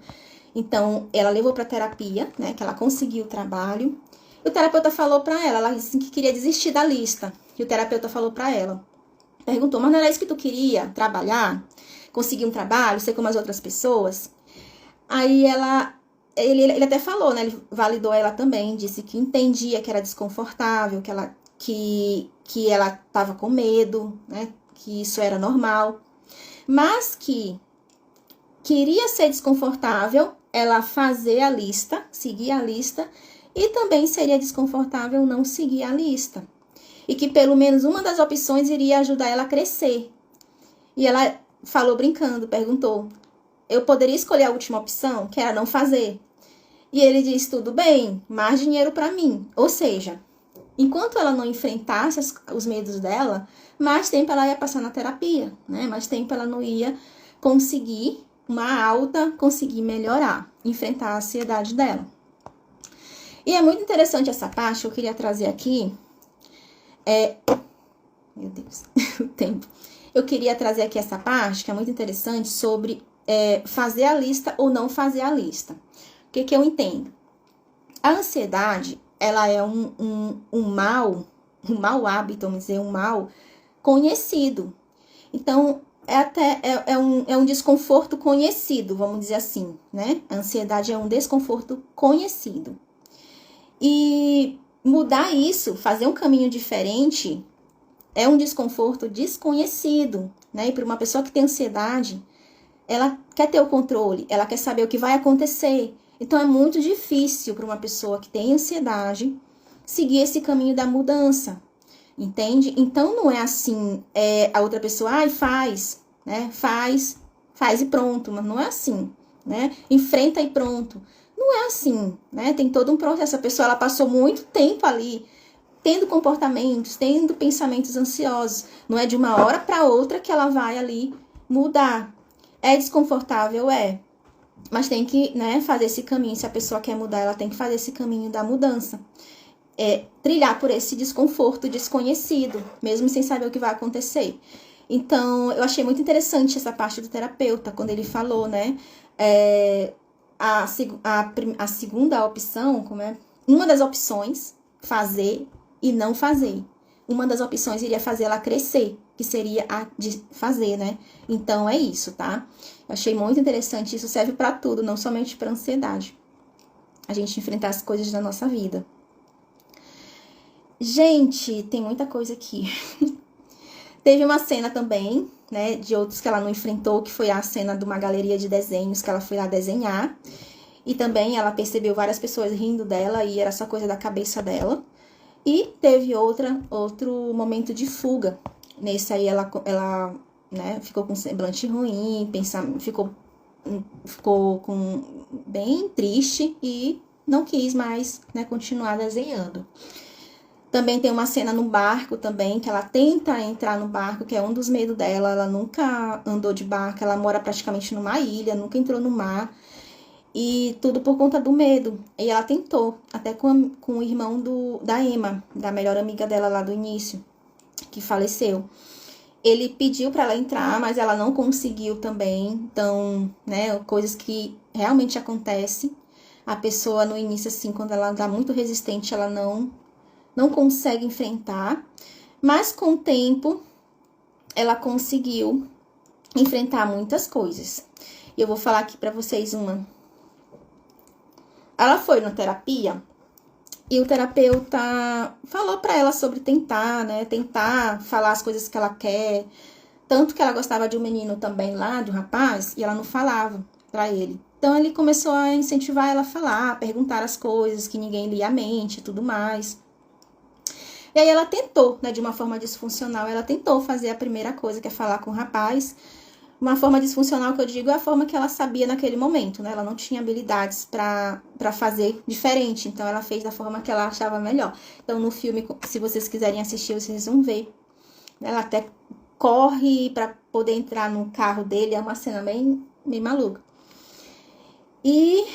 S1: Então, ela levou para terapia, né, que ela conseguiu o trabalho. E o terapeuta falou para ela disse que queria desistir da lista. E o terapeuta falou para ela, perguntou, mas não era isso que tu queria, trabalhar? Conseguir um trabalho, ser como as outras pessoas? Aí ele até falou, né, ele validou ela também, disse que entendia que era desconfortável, que ela estava com medo, né, que isso era normal, mas que queria ser desconfortável ela fazer a lista, seguir a lista, e também seria desconfortável não seguir a lista. E que pelo menos uma das opções iria ajudar ela a crescer. E ela falou brincando, perguntou, eu poderia escolher a última opção, que era não fazer? E ele disse, tudo bem, mais dinheiro para mim. Ou seja, enquanto ela não enfrentasse os medos dela, mais tempo ela ia passar na terapia, né? Mais tempo ela não ia conseguir uma alta, conseguir melhorar, enfrentar a ansiedade dela. E é muito interessante essa parte que eu queria trazer aqui. Meu Deus, o tempo. Eu queria trazer aqui essa parte, que é muito interessante, sobre fazer a lista ou não fazer a lista. O que eu entendo? A ansiedade, ela é um mau hábito, vamos dizer, um mal conhecido. Então, é um desconforto conhecido, vamos dizer assim, né? A ansiedade é um desconforto conhecido. E mudar isso, fazer um caminho diferente, é um desconforto desconhecido, né? E para uma pessoa que tem ansiedade, ela quer ter o controle, ela quer saber o que vai acontecer. Então, é muito difícil para uma pessoa que tem ansiedade seguir esse caminho da mudança. Entende? Então, não é assim, a outra pessoa, faz, né? Faz e pronto, mas não é assim, né? Enfrenta e pronto. Não é assim, né? Tem todo um processo. A pessoa, ela passou muito tempo ali, tendo comportamentos, tendo pensamentos ansiosos. Não é de uma hora para outra que ela vai ali mudar. É desconfortável, mas tem que, né, fazer esse caminho. Se a pessoa quer mudar, ela tem que fazer esse caminho da mudança. Trilhar por esse desconforto desconhecido, mesmo sem saber o que vai acontecer. Então, eu achei muito interessante essa parte do terapeuta, quando ele falou, né, a segunda opção, uma das opções, fazer e não fazer. Uma das opções iria fazer ela crescer, que seria a de fazer, né? Então, é isso, tá? Eu achei muito interessante, isso serve para tudo, não somente para ansiedade. A gente enfrentar as coisas da nossa vida. Gente, tem muita coisa aqui. Teve uma cena também, né, de outros que ela não enfrentou, que foi a cena de uma galeria de desenhos que ela foi lá desenhar. E também ela percebeu várias pessoas rindo dela e era só coisa da cabeça dela. E teve outro momento de fuga. Nesse aí ela né, ficou com semblante ruim, ficou bem triste e não quis mais, né, continuar desenhando. Também tem uma cena no barco também, que ela tenta entrar no barco, que é um dos medos dela. Ela nunca andou de barco, ela mora praticamente numa ilha, nunca entrou no mar. E tudo por conta do medo. E ela tentou, até com o irmão da Emma, da melhor amiga dela lá do início, que faleceu. Ele pediu para ela entrar, mas ela não conseguiu também. Então, né, coisas que realmente acontecem. A pessoa no início, assim, quando ela tá muito resistente, ela não consegue enfrentar. Mas com o tempo, ela conseguiu enfrentar muitas coisas. E eu vou falar aqui para vocês uma. Ela foi na terapia e o terapeuta falou para ela sobre tentar, né? Tentar falar as coisas que ela quer. Tanto que ela gostava de um menino também lá, de um rapaz, e ela não falava para ele. Então ele começou a incentivar ela a falar, a perguntar as coisas que ninguém lia a mente e tudo mais. E aí ela tentou, né, de uma forma disfuncional, ela tentou fazer a primeira coisa, que é falar com o rapaz. Uma forma disfuncional que eu digo é a forma que ela sabia naquele momento, né? Ela não tinha habilidades para fazer diferente, então ela fez da forma que ela achava melhor. Então no filme, se vocês quiserem assistir, vocês vão ver. Ela até corre para poder entrar no carro dele, é uma cena bem maluca. E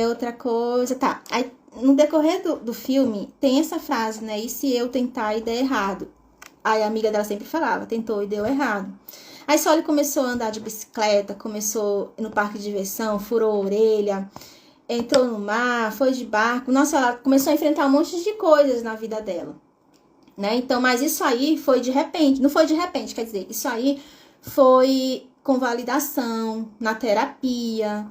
S1: outra coisa, tá, aí no decorrer do filme, tem essa frase, né? E se eu tentar e der errado? Aí a amiga dela sempre falava, tentou e deu errado. Aí só ele começou a andar de bicicleta, começou no parque de diversão, furou a orelha, entrou no mar, foi de barco. Nossa, ela começou a enfrentar um monte de coisas na vida dela, né? Então, mas isso aí foi de repente, não foi de repente, quer dizer, isso aí foi com validação, na terapia,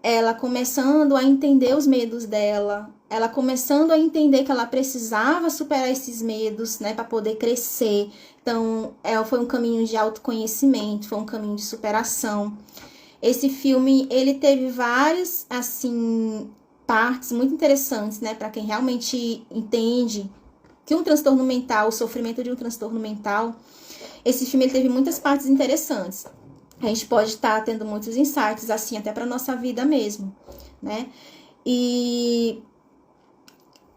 S1: ela começando a entender os medos dela, ela começando a entender que ela precisava superar esses medos, né, para poder crescer. Então, foi um caminho de autoconhecimento, foi um caminho de superação. Esse filme, ele teve várias, assim, partes muito interessantes, né, para quem realmente entende que um transtorno mental, o sofrimento de um transtorno mental, esse filme ele teve muitas partes interessantes. A gente pode estar tendo muitos insights, assim, até para nossa vida mesmo, né? E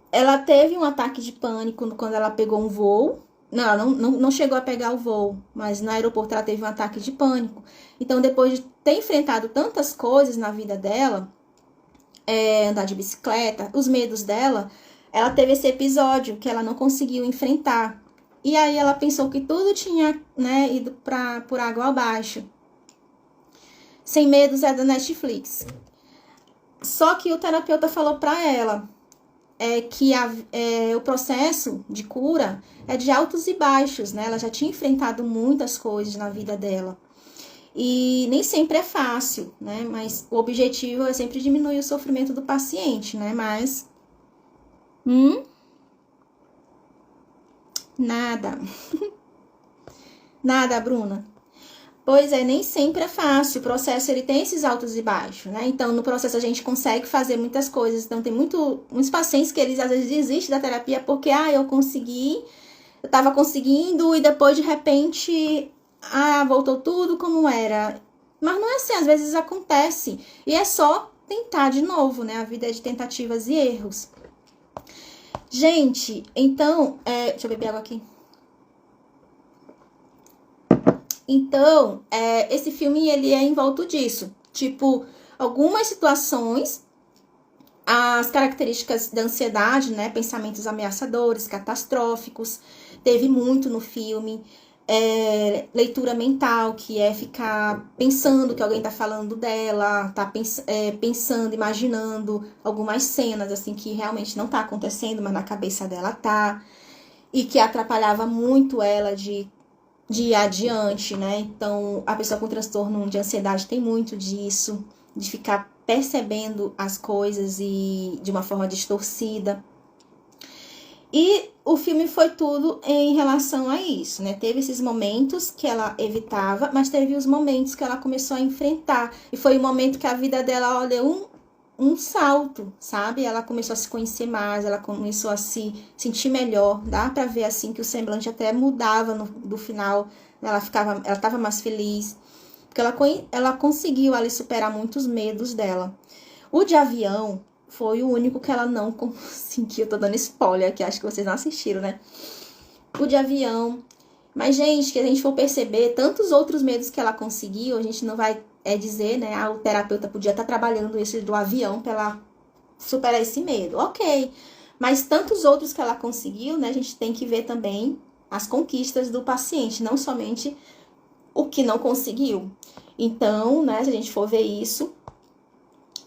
S1: ela teve um ataque de pânico quando ela pegou um voo. Não, ela não chegou a pegar o voo, mas no aeroporto ela teve um ataque de pânico. Então, depois de ter enfrentado tantas coisas na vida dela, andar de bicicleta, os medos dela, ela teve esse episódio que ela não conseguiu enfrentar. E aí ela pensou que tudo tinha, né, ido por água abaixo. Sem Medos é da Netflix. Só que o terapeuta falou para ela que o processo de cura é de altos e baixos, né? Ela já tinha enfrentado muitas coisas na vida dela. E nem sempre é fácil, né? Mas o objetivo é sempre diminuir o sofrimento do paciente, né? Mas... Nada. Nada, Bruna. Pois é, nem sempre é fácil. O processo, ele tem esses altos e baixos, né? Então, no processo, a gente consegue fazer muitas coisas. Então, tem muitos pacientes que eles, às vezes, desistem da terapia porque, eu consegui, eu tava conseguindo e depois, de repente, voltou tudo como era. Mas não é assim, às vezes acontece. E é só tentar de novo, né? A vida é de tentativas e erros. Gente, então, deixa eu beber água aqui. Então, esse filme, ele é em volta disso. Tipo, algumas situações, as características da ansiedade, né? Pensamentos ameaçadores, catastróficos. Teve muito no filme. Leitura mental, que é ficar pensando que alguém tá falando dela, tá pensando, imaginando algumas cenas, assim, que realmente não tá acontecendo, mas na cabeça dela tá. E que atrapalhava muito ela de ir adiante, né? Então, a pessoa com transtorno de ansiedade tem muito disso, de ficar percebendo as coisas e de uma forma distorcida. E o filme foi tudo em relação a isso, né? Teve esses momentos que ela evitava, mas teve os momentos que ela começou a enfrentar. E foi o momento que a vida dela deu um salto, sabe? Ela começou a se conhecer mais, ela começou a se sentir melhor. Dá pra ver, assim, que o semblante até mudava do final. Ela tava mais feliz. Porque ela conseguiu ali superar muitos medos dela. O de avião, foi o único que ela não conseguiu. Eu tô dando spoiler aqui, acho que vocês não assistiram, né? O de avião. Mas, gente, que a gente for perceber, tantos outros medos que ela conseguiu, a gente não vai dizer, né? Ah, o terapeuta podia estar trabalhando esse do avião pra ela superar esse medo. Ok. Mas tantos outros que ela conseguiu, né? A gente tem que ver também as conquistas do paciente, não somente o que não conseguiu. Então, né, se a gente for ver isso,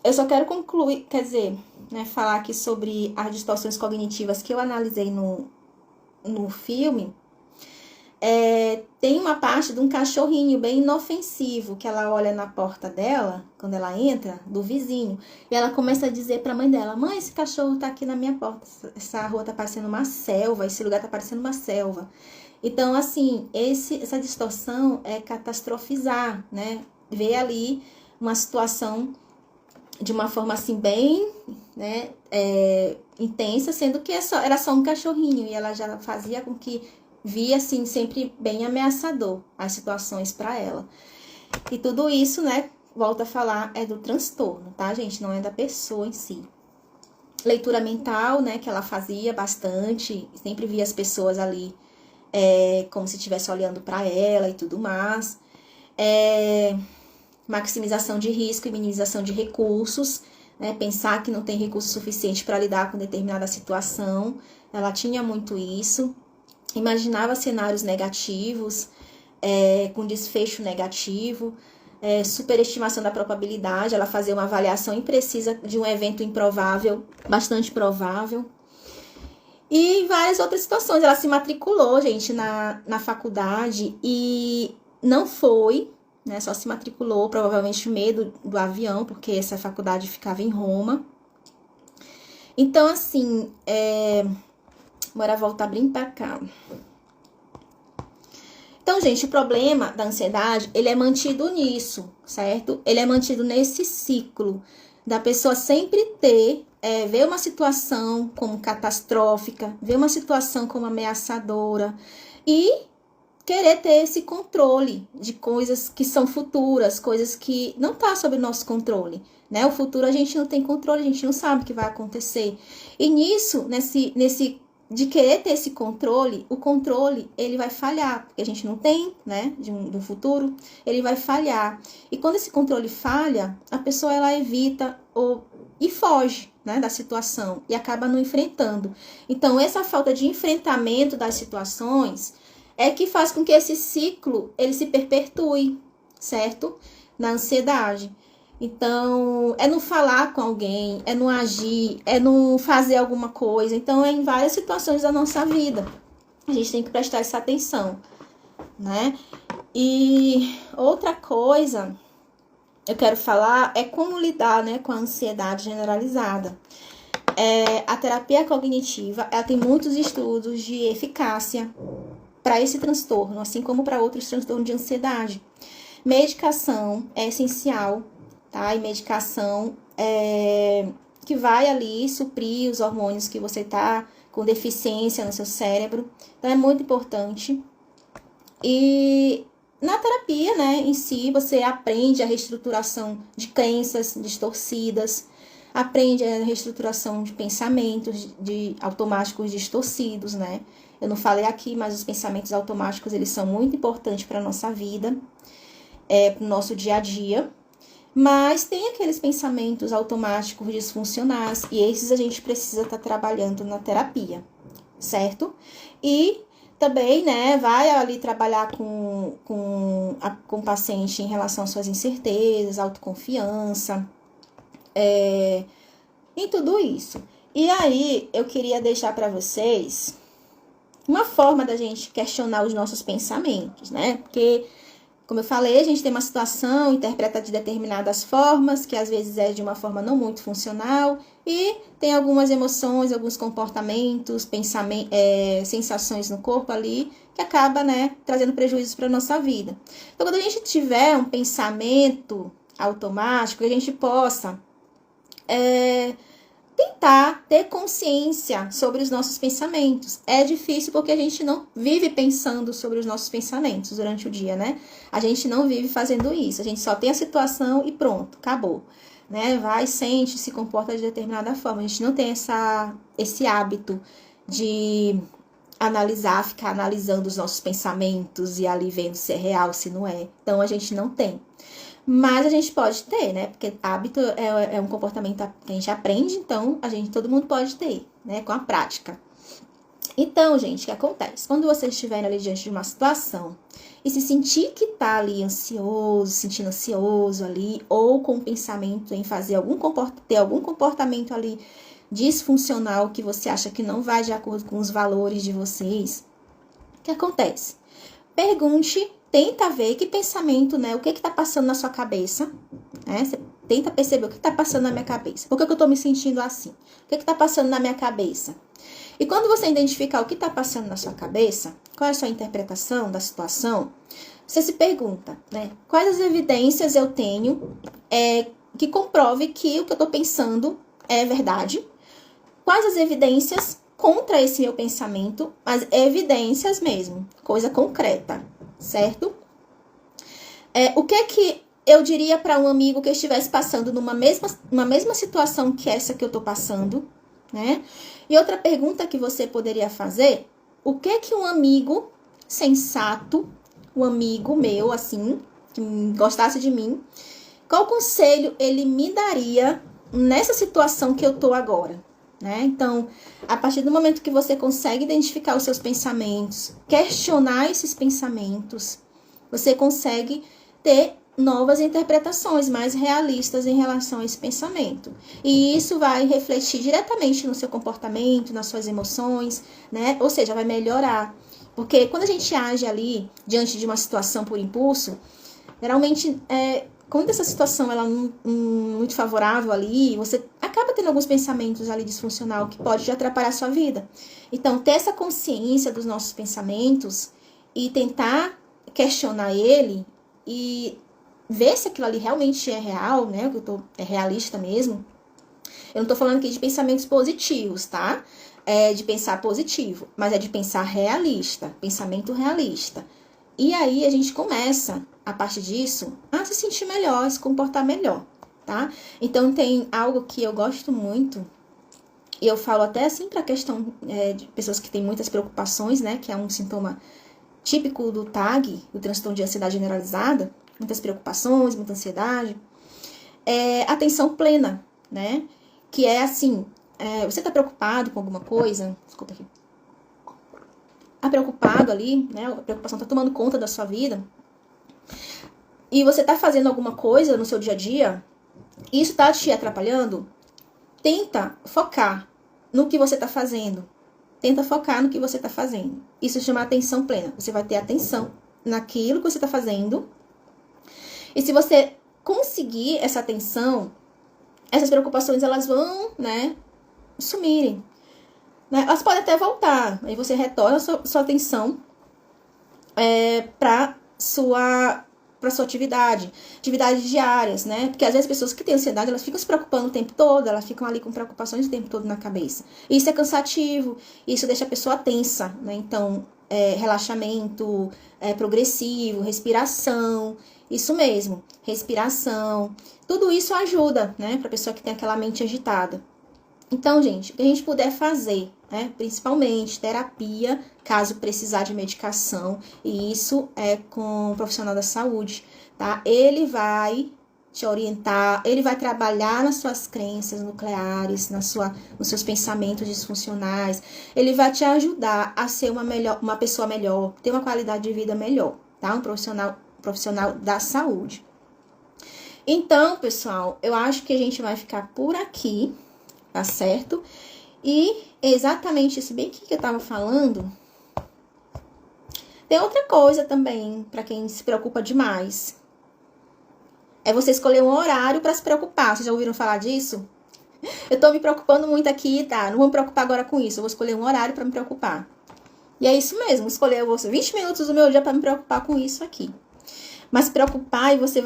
S1: eu só quero concluir, quer dizer, né, falar aqui sobre as distorções cognitivas que eu analisei no filme. Tem uma parte de um cachorrinho bem inofensivo, que ela olha na porta dela, quando ela entra, do vizinho, e ela começa a dizer pra mãe dela: mãe, esse cachorro tá aqui na minha porta, essa rua tá parecendo uma selva, esse lugar tá parecendo uma selva. Então, assim, essa distorção é catastrofizar, né? Ver ali uma situação de uma forma assim bem, né, intensa, sendo que era só um cachorrinho, e ela já fazia com que via assim sempre bem ameaçador as situações para ela. E tudo isso, né, volto a falar, é do transtorno, tá, gente? Não é da pessoa em si. Leitura mental, né, que ela fazia bastante, sempre via as pessoas ali como se estivesse olhando para ela e tudo mais. Maximização de risco e minimização de recursos, né? Pensar que não tem recurso suficiente para lidar com determinada situação. Ela tinha muito isso. Imaginava cenários negativos, com desfecho negativo, superestimação da probabilidade. Ela fazia uma avaliação imprecisa de um evento improvável, bastante provável. E várias outras situações. Ela se matriculou, gente, na faculdade e não foi, né? Só se matriculou, provavelmente medo do avião, porque essa faculdade ficava em Roma. Então, assim, bora voltar bem pra cá. Então, gente, o problema da ansiedade, ele é mantido nisso, certo? Ele é mantido nesse ciclo da pessoa sempre ter, ver uma situação como catastrófica, ver uma situação como ameaçadora e querer ter esse controle de coisas que são futuras, coisas que não tá sob o nosso controle, né? O futuro a gente não tem controle, a gente não sabe o que vai acontecer. E nisso, nesse de querer ter esse controle, o controle, ele vai falhar, porque a gente não tem, né, do futuro, ele vai falhar. E quando esse controle falha, a pessoa, ela evita e foge, né, da situação, e acaba não enfrentando. Então, essa falta de enfrentamento das situações é que faz com que esse ciclo, ele se perpetue, certo? Na ansiedade. Então, é não falar com alguém, é não agir, é não fazer alguma coisa. Então, é em várias situações da nossa vida. A gente tem que prestar essa atenção, né? E outra coisa eu quero falar é como lidar, né, com a ansiedade generalizada. A terapia cognitiva, ela tem muitos estudos de eficácia para esse transtorno, assim como para outros transtornos de ansiedade. Medicação é essencial, tá? E medicação que vai ali suprir os hormônios que você tá com deficiência no seu cérebro. Então, é muito importante. E na terapia, né, em si, você aprende a reestruturação de crenças distorcidas, aprende a reestruturação de pensamentos automáticos distorcidos, né? Eu não falei aqui, mas os pensamentos automáticos, eles são muito importantes para a nossa vida, para o nosso dia a dia. Mas tem aqueles pensamentos automáticos disfuncionais, e esses a gente precisa estar trabalhando na terapia, certo? E também, né, vai ali trabalhar com o paciente em relação às suas incertezas, autoconfiança, em tudo isso. E aí, eu queria deixar para vocês uma forma da gente questionar os nossos pensamentos, né? Porque, como eu falei, a gente tem uma situação, interpreta de determinadas formas, que às vezes é de uma forma não muito funcional, e tem algumas emoções, alguns comportamentos, sensações no corpo ali, que acaba, né, trazendo prejuízos para a nossa vida. Então, quando a gente tiver um pensamento automático, a gente possa tentar ter consciência sobre os nossos pensamentos. É difícil porque a gente não vive pensando sobre os nossos pensamentos durante o dia, né? A gente não vive fazendo isso. A gente só tem a situação e pronto, acabou. né? Vai, sente, se comporta de determinada forma. A gente não tem esse hábito de analisar, ficar analisando os nossos pensamentos e ali vendo se é real, se não é. Então, a gente não tem. Mas a gente pode ter, né? Porque hábito é um comportamento que a gente aprende, então todo mundo pode ter, né? Com a prática. Então, gente, o que acontece? Quando vocês estiverem ali diante de uma situação e se sentir que tá ali ansioso, sentindo ansioso ali, ou com o pensamento em fazer ter algum comportamento ali disfuncional que você acha que não vai de acordo com os valores de vocês, o que acontece? Pergunte, tenta ver que pensamento, né? O que tá passando na sua cabeça, né? Você tenta perceber o que tá passando na minha cabeça. Por que eu tô me sentindo assim? O que tá passando na minha cabeça? E quando você identificar o que está passando na sua cabeça, qual é a sua interpretação da situação, você se pergunta, né? Quais as evidências eu tenho que comprove que o que eu estou pensando é verdade? Quais as evidências contra esse meu pensamento? As evidências mesmo, coisa concreta, certo? O que eu diria para um amigo que estivesse passando numa mesma situação que essa que eu estou passando, né? E outra pergunta que você poderia fazer, o que um amigo sensato, um amigo meu, assim, que gostasse de mim, qual conselho ele me daria nessa situação que eu tô agora, né? Então, a partir do momento que você consegue identificar os seus pensamentos, questionar esses pensamentos, você consegue ter novas interpretações mais realistas em relação a esse pensamento. E isso vai refletir diretamente no seu comportamento, nas suas emoções, né? Ou seja, vai melhorar. Porque quando a gente age ali diante de uma situação por impulso, geralmente, quando essa situação ela muito favorável ali, você acaba tendo alguns pensamentos ali disfuncional que pode te atrapalhar a sua vida. Então, ter essa consciência dos nossos pensamentos e tentar questionar ele e ver se aquilo ali realmente é real, né? É realista mesmo. Eu não tô falando aqui de pensamentos positivos, tá? É de pensar positivo, mas é de pensar realista, pensamento realista. E aí a gente começa, a partir disso, a se sentir melhor, a se comportar melhor, tá? Então tem algo que eu gosto muito, e eu falo até assim pra questão de pessoas que têm muitas preocupações, né? Que é um sintoma típico do TAG, do transtorno de ansiedade generalizada, muitas preocupações, muita ansiedade, atenção plena, né? Que é assim, você tá preocupado com alguma coisa, desculpa aqui, preocupado ali, né? A preocupação tá tomando conta da sua vida, e você tá fazendo alguma coisa no seu dia a dia, e isso tá te atrapalhando, tenta focar no que você tá fazendo. Tenta focar no que você tá fazendo. Isso chama atenção plena. Você vai ter atenção naquilo que você tá fazendo. E se você conseguir essa atenção, essas preocupações, elas vão, né, sumirem. Né? Elas podem até voltar. Aí você retorna a sua atenção para sua atividades diárias, né? Porque às vezes as pessoas que têm ansiedade, elas ficam se preocupando o tempo todo, elas ficam ali com preocupações o tempo todo na cabeça. E isso é cansativo, isso deixa a pessoa tensa, né? Então, relaxamento progressivo, respiração, isso mesmo, respiração, tudo isso ajuda, né? Pra pessoa que tem aquela mente agitada. Então, gente, o que a gente puder fazer, né? Principalmente terapia, caso precisar de medicação, e isso é com um profissional da saúde, tá? Ele vai te orientar, ele vai trabalhar nas suas crenças nucleares, nos seus pensamentos disfuncionais, ele vai te ajudar a ser uma pessoa melhor, ter uma qualidade de vida melhor, tá? Um profissional da saúde. Então, pessoal, eu acho que a gente vai ficar por aqui, tá certo? E exatamente isso bem aqui que eu tava falando. Tem outra coisa também, pra quem se preocupa demais. É você escolher um horário pra se preocupar. Vocês já ouviram falar disso? Eu tô me preocupando muito aqui, tá? Não vou me preocupar agora com isso. Eu vou escolher um horário pra me preocupar. E é isso mesmo, escolher 20 minutos do meu dia pra me preocupar com isso aqui. Mas se preocupar e você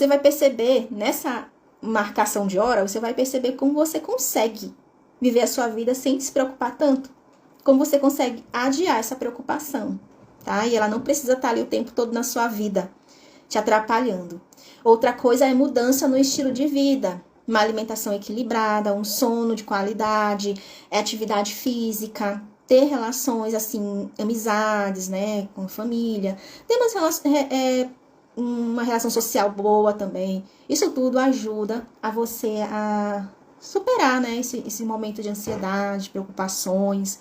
S1: vai perceber nessa marcação de hora, você vai perceber como você consegue viver a sua vida sem se preocupar tanto. Como você consegue adiar essa preocupação, tá? E ela não precisa estar ali o tempo todo na sua vida. te atrapalhando. Outra coisa é mudança no estilo de vida. Uma alimentação equilibrada, um sono de qualidade, atividade física, ter relações, assim, amizades, né, com família, ter uma relação social boa também. Isso tudo ajuda a você a superar, né, esse momento de ansiedade, preocupações,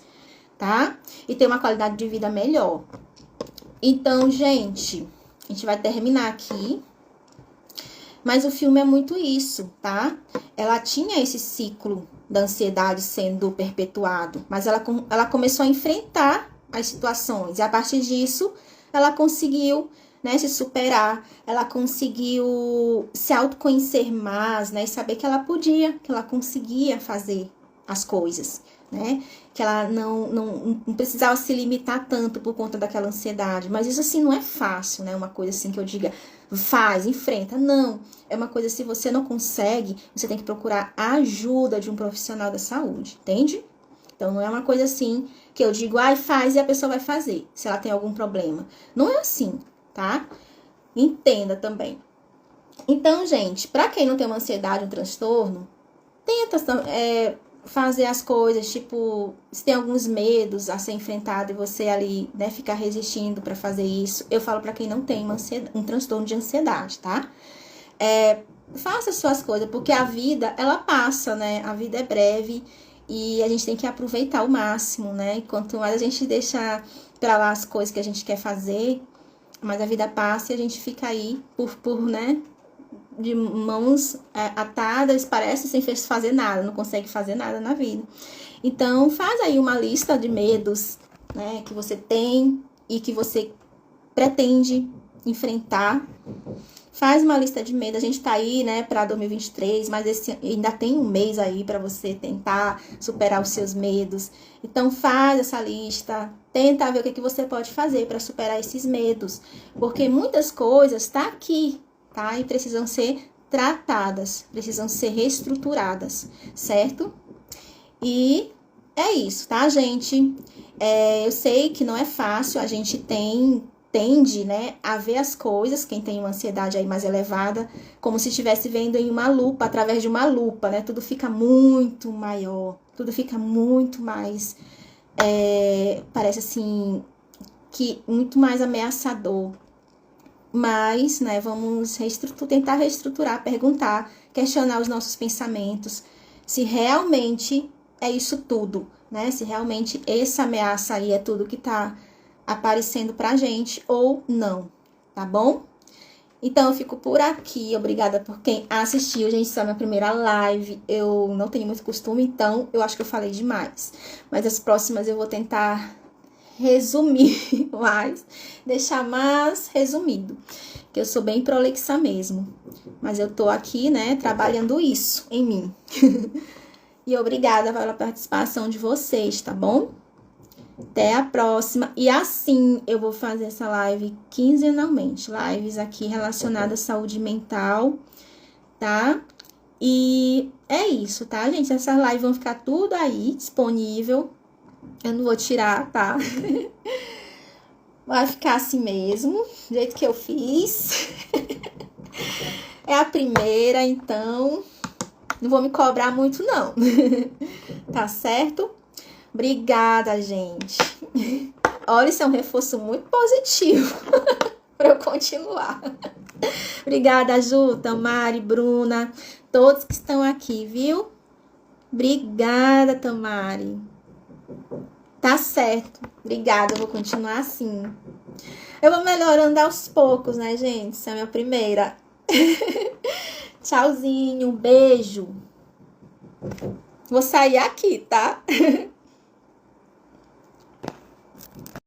S1: tá? E ter uma qualidade de vida melhor. Então, gente, a gente vai terminar aqui. Mas o filme é muito isso, tá? Ela tinha esse ciclo da ansiedade sendo perpetuado, mas ela começou a enfrentar as situações. E a partir disso, ela conseguiu, né, se superar. Ela conseguiu se autoconhecer mais, né? E saber que ela podia, que ela conseguia fazer as coisas, né? Que ela não precisava se limitar tanto por conta daquela ansiedade. Mas isso, assim, não é fácil, né? Uma coisa assim que eu diga, faz, enfrenta. Não. É uma coisa, se você não consegue, você tem que procurar a ajuda de um profissional da saúde, entende? Então, não é uma coisa assim que eu digo, ai, faz e a pessoa vai fazer, se ela tem algum problema. Não é assim, tá? Entenda também. Então, gente, pra quem não tem uma ansiedade, um transtorno, tenta fazer as coisas, tipo, se tem alguns medos a ser enfrentado e você ali, né, ficar resistindo pra fazer isso, eu falo pra quem não tem um transtorno de ansiedade, tá? Faça as suas coisas, porque a vida, ela passa, né? A vida é breve e a gente tem que aproveitar ao máximo, né? E quanto mais a gente deixa pra lá as coisas que a gente quer fazer, mais a vida passa e a gente fica aí né? De mãos atadas, parece sem fazer nada, não consegue fazer nada na vida. Então, faz aí uma lista de medos, né, que você tem e que você pretende enfrentar. Faz uma lista de medos. A gente tá aí, né, para 2023, mas ainda tem um mês aí para você tentar superar os seus medos. Então, faz essa lista, tenta ver o que você pode fazer para superar esses medos, porque muitas coisas tá aqui, tá? E precisam ser tratadas, precisam ser reestruturadas, certo? E é isso, tá, gente? Eu sei que não é fácil, a gente tende, né, a ver as coisas, quem tem uma ansiedade aí mais elevada, como se estivesse vendo em uma lupa, através de uma lupa, né? Tudo fica muito maior, tudo fica muito mais, parece assim, que muito mais ameaçador. Mas, né, vamos tentar reestruturar, perguntar, questionar os nossos pensamentos, se realmente é isso tudo, né? Se realmente essa ameaça aí é tudo que tá aparecendo pra gente ou não, tá bom? Então, eu fico por aqui. Obrigada por quem assistiu. Gente, essa é a minha primeira live. Eu não tenho muito costume, então eu acho que eu falei demais. Mas as próximas eu vou tentar resumir mais, deixar mais resumido, que eu sou bem prolixa mesmo, mas eu tô aqui, né, trabalhando isso em mim. E obrigada pela participação de vocês, tá bom? Até a próxima. E assim, eu vou fazer essa live quinzenalmente, lives aqui relacionadas à saúde mental, tá? E é isso, tá, gente? Essas lives vão ficar tudo aí disponível. Eu não vou tirar, tá? Vai ficar assim mesmo, do jeito que eu fiz. É a primeira, então não vou me cobrar muito, não. Tá certo? Obrigada, gente. Olha, isso é um reforço muito positivo para eu continuar. Obrigada, Ju, Tamari, Bruna, todos que estão aqui, viu? Obrigada, Tamari. Tá certo. Obrigada, eu vou continuar assim. Eu vou melhorando aos poucos, né, gente? Essa é a minha primeira. Tchauzinho, beijo. Vou sair aqui, tá?